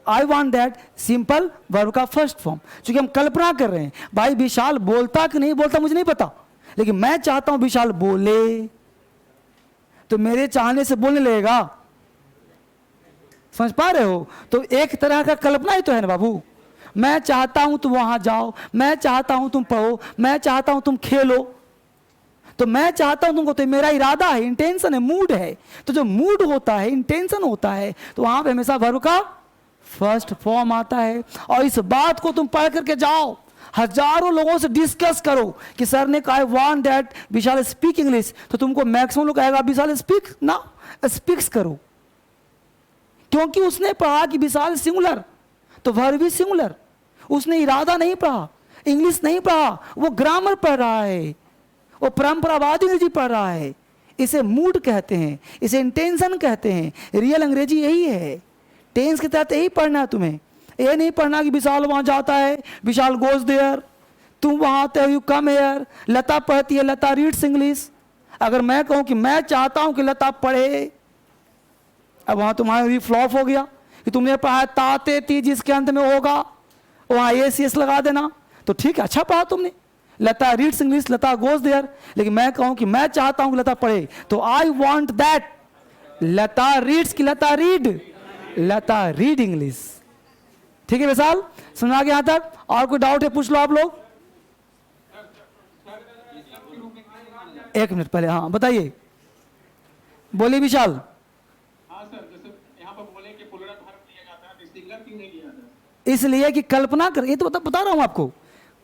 I want that simple verb का फर्स्ट फॉर्म। क्योंकि हम कल्पना कर रहे हैं, भाई विशाल बोलता कि नहीं बोलता मुझे नहीं पता, लेकिन मैं चाहता हूं विशाल बोले, तो मेरे चाहने से बोलने लगेगा। समझ पा रहे हो? तो एक तरह का कल्पना ही तो है ना बाबू। मैं चाहता हूं तुम वहां जाओ, मैं चाहता हूं तुम पढ़ो, मैं चाहता हूं तुम खेलो, तो मैं चाहता हूं तुमको, तो मेरा इरादा है, इंटेंशन है, मूड है। तो जो मूड होता है, इंटेंशन होता है, तो वहां पे हमेशा वर्ब का फर्स्ट फॉर्म आता है। और इस बात को तुम पढ़ करके जाओ, हजारों लोगों से डिस्कस करो कि सर ने कहा want that Vishal speak English, तो तुमको मैक्सिमम लोग कहेगा विशाल स्पीक ना, स्पीक्स करो। क्योंकि उसने पढ़ा कि विशाल सिंगुलर, तो वर्ब भी सिंगुलर। उसने इरादा नहीं पढ़ा, इंग्लिश नहीं पढ़ा, वो ग्रामर पढ़ रहा है, वो परंपरावादी अंग्रेजी पढ़ रहा है। इसे मूड कहते हैं, इसे इंटेंशन कहते हैं। रियल अंग्रेजी यही है, टेंस के तहत यही पढ़ना है तुम्हें। ये नहीं पढ़ना कि विशाल वहां जाता है, विशाल गोज देयर, तुम वहां आते हो, यू कम हेयर, लता पढ़ती है, लता रीड्स इंग्लिश। अगर मैं कहूं कि मैं चाहता हूं कि लता पढ़े, अब वहां तुम्हारा फ्लॉप हो गया कि तुमने पढ़ा ताते ती जिसके अंत में होगा, वहां एसीएस लगा देना, तो ठीक है, अच्छा पढ़ा तुमने, Lata reads English, Lata goes there. लेकिन मैं कहूं कि मैं चाहता हूं कि लता पढ़े, तो I want that Lata reads की लता रीड, लता रीड इंग्लिश। ठीक है विशाल, सुना के यहां तक? और कोई डाउट है पूछ लो आप लोग। एक मिनट पहले, हाँ बताइए, बोलिए विशाल। हाँ सर, जैसे यहाँ पर बोले कि प्लूरल वर्ब लिया जाता है, तो सिंगुलर क्यों नहीं लिया जाता? इसलिए कि कल्पना कर, ये तो बता रहा हूं आपको,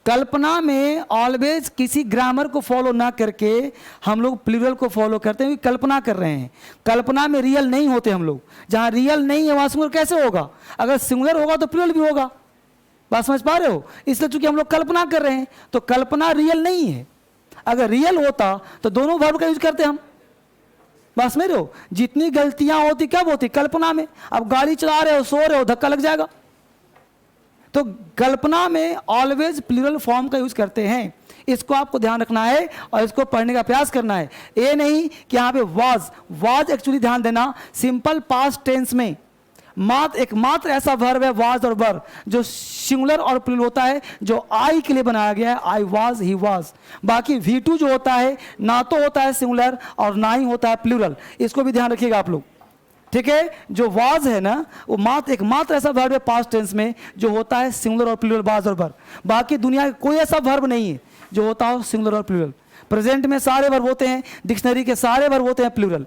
कल्पना में ऑलवेज किसी ग्रामर को फॉलो ना करके हम लोग प्लूरल को फॉलो करते हैं, कल्पना कर रहे हैं। कल्पना में रियल नहीं होते हम लोग, जहां रियल नहीं है वहां सिंगुलर कैसे होगा? अगर सिंगुलर होगा तो प्लूरल भी होगा। बात समझ पा रहे हो? इसलिए चूंकि हम लोग कल्पना कर रहे हैं, तो कल्पना रियल नहीं है। अगर रियल होता तो दोनों वर्ब का यूज करते हम। बात समझ रहे हो? जितनी गलतियां होती कब होती? कल्पना में। अब गाड़ी चला रहे हो, सो रहे हो, धक्का लग जाएगा। तो कल्पना में ऑलवेज प्लूरल फॉर्म का यूज करते हैं, इसको आपको ध्यान रखना है और इसको पढ़ने का प्रयास करना है। ये नहीं कि यहाँ पे वाज एक्चुअली ध्यान देना, सिंपल पास्ट टेंस में एकमात्र ऐसा वर्ब है वाज और वर जो सिंगुलर और प्लूरल होता है, जो आई के लिए बनाया गया है, आई वाज, ही वाज। बाकी V2 जो होता है ना तो होता है सिंगुलर और ना ही होता है प्लूरल, इसको भी ध्यान रखिएगा आप लोग। ठीक है, जो वाज है ना, वो एकमात्र ऐसा वर्ब है पास्ट टेंस में जो होता है सिंगुलर और प्लूरल, वाज और वर। बाकी दुनिया का कोई ऐसा वर्ब नहीं है जो होता हो सिंगुलर और प्लूरल। प्रेजेंट में सारे वर्ब होते हैं, डिक्शनरी के सारे वर्ब होते हैं प्लूरल,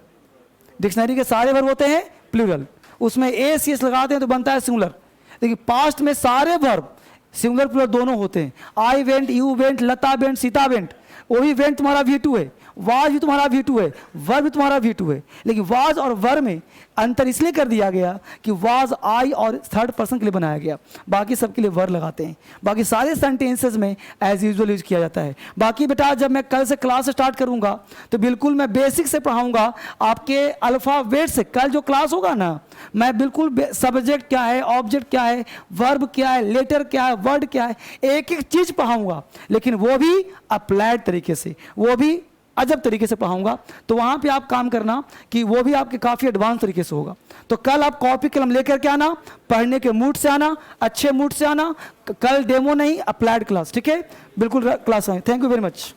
डिक्शनरी के सारे वर्ब होते हैं प्लूरल, उसमें ए सी एस लगाते हैं तो बनता है सिंगुलर। लेकिन पास्ट में सारे वर्ब सिंगुलर प्लूरल दोनों होते हैं। I went, you went, Lata went, Sita went, वो भी वेंट तुम्हारा V2 है, वाज भी तुम्हारा V2 है, वर भी तुम्हारा V2 है। लेकिन वाज और वर में अंतर इसलिए कर दिया गया कि वाज आई और थर्ड पर्सन के लिए बनाया गया, बाकी सबके लिए वर लगाते हैं। बाकी सारे सेंटेंसेस में एज यूजुअल यूज किया जाता है। बाकी बेटा जब मैं कल से क्लास स्टार्ट करूंगा तो बिल्कुल मैं बेसिक से पढ़ाऊंगा आपके अल्फाबेट से। कल जो क्लास होगा ना, मैं बिल्कुल सब्जेक्ट क्या है, ऑब्जेक्ट क्या है, वर्ब क्या है, लेटर क्या है, वर्ड क्या है, एक एक चीज पढ़ाऊंगा, लेकिन वो भी अप्लाइड तरीके से, वो भी अजब तरीके से पढ़ाऊंगा। तो वहां पे आप काम करना कि वो भी आपके काफी एडवांस तरीके से होगा। तो कल आप कॉपी कलम लेकर के आना, पढ़ने के मूड से आना, अच्छे मूड से आना। कल डेमो नहीं, अप्लाइड क्लास, ठीक है? बिल्कुल क्लास आए। Thank you very much.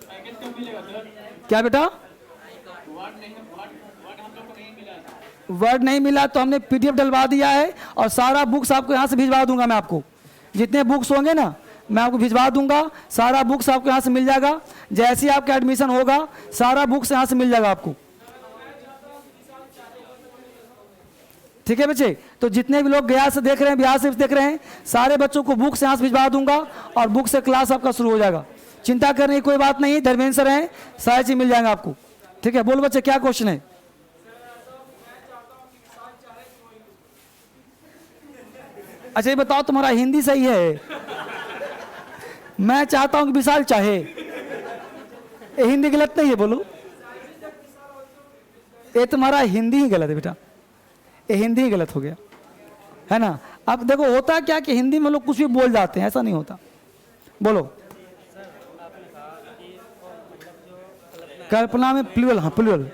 Package कब मिलेगा सर? क्या बेटा? वर्ड हम लोग को नहीं मिला है। वर्ड नहीं मिला तो हमने PDF डलवा दिया है और सारा बुक्स आपको यहाँ से भिजवा दूंगा। मैं आपको जितने बुक्स होंगे ना मैं आपको भिजवा दूंगा, सारा बुक्स आपको यहाँ से मिल जाएगा। जैसे ही आपका एडमिशन होगा सारा बुक्स यहाँ से मिल जाएगा आपको, ठीक है बच्चे? तो जितने भी लोग गया से देख रहे हैं, बिहार से देख रहे हैं, सारे बच्चों को बुक्स यहाँ से भिजवा दूंगा और बुक से क्लास आपका शुरू हो जाएगा। चिंता करने की कोई बात नहीं, धर्मेंद्र सर हैं, सारी चीज मिल जाएगा आपको, ठीक है? बोलो बच्चे, क्या क्वेश्चन है? अच्छा ये बताओ, तुम्हारा हिंदी सही है? मैं चाहता हूं कि विशाल चाहे, ये हिंदी गलत नहीं है, बोलो। ये तुम्हारा हिंदी ही गलत है बेटा, ये हिंदी ही गलत हो गया, है ना? अब देखो होता क्या कि हिंदी में लोग कुछ भी बोल जाते हैं, ऐसा नहीं होता। बोलो। कल्पना में प्लूरल, हाँ प्लूरल।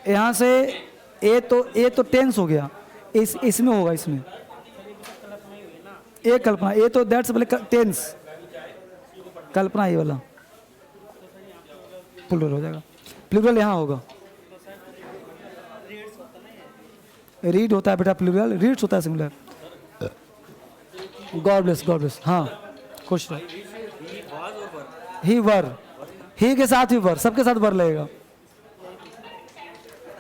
यहाँ से ए तो टेंस हो गया, इसमें होगा, इसमें ए कल्पना, ए तो दैट्स बोले टेंस, कल्पना ये वाला प्लूरल हो जाएगा। प्लूरल यहाँ होगा, रीड होता है बेटा प्लूरल, रीड्स होता है सिंगुलर। God bless. हाँ खुश रहो। ही वर, ही के साथ ही वर, सबके साथ वर लगेगा,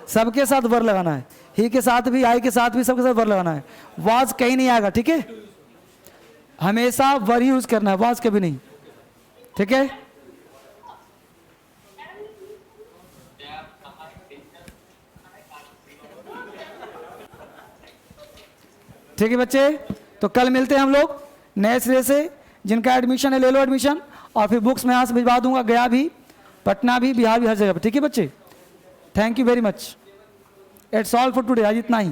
सबके साथ वर लगाना है। ही के साथ भी, आई के साथ भी, सबके साथ वर लगाना है। वाज कहीं नहीं आएगा, ठीक है? हमेशा वर यूज करना है, वाज कभी नहीं, ठीक है? ठीक है बच्चे, तो कल मिलते हैं हम लोग नए सिरे से। जिनका एडमिशन है ले लो एडमिशन, और फिर बुक्स मैं यहाँ से भिजवा दूंगा, गया भी, पटना भी, बिहार भी, हर जगह पर, ठीक है बच्चे? Thank you very much. It's all for today, आज इतना ही।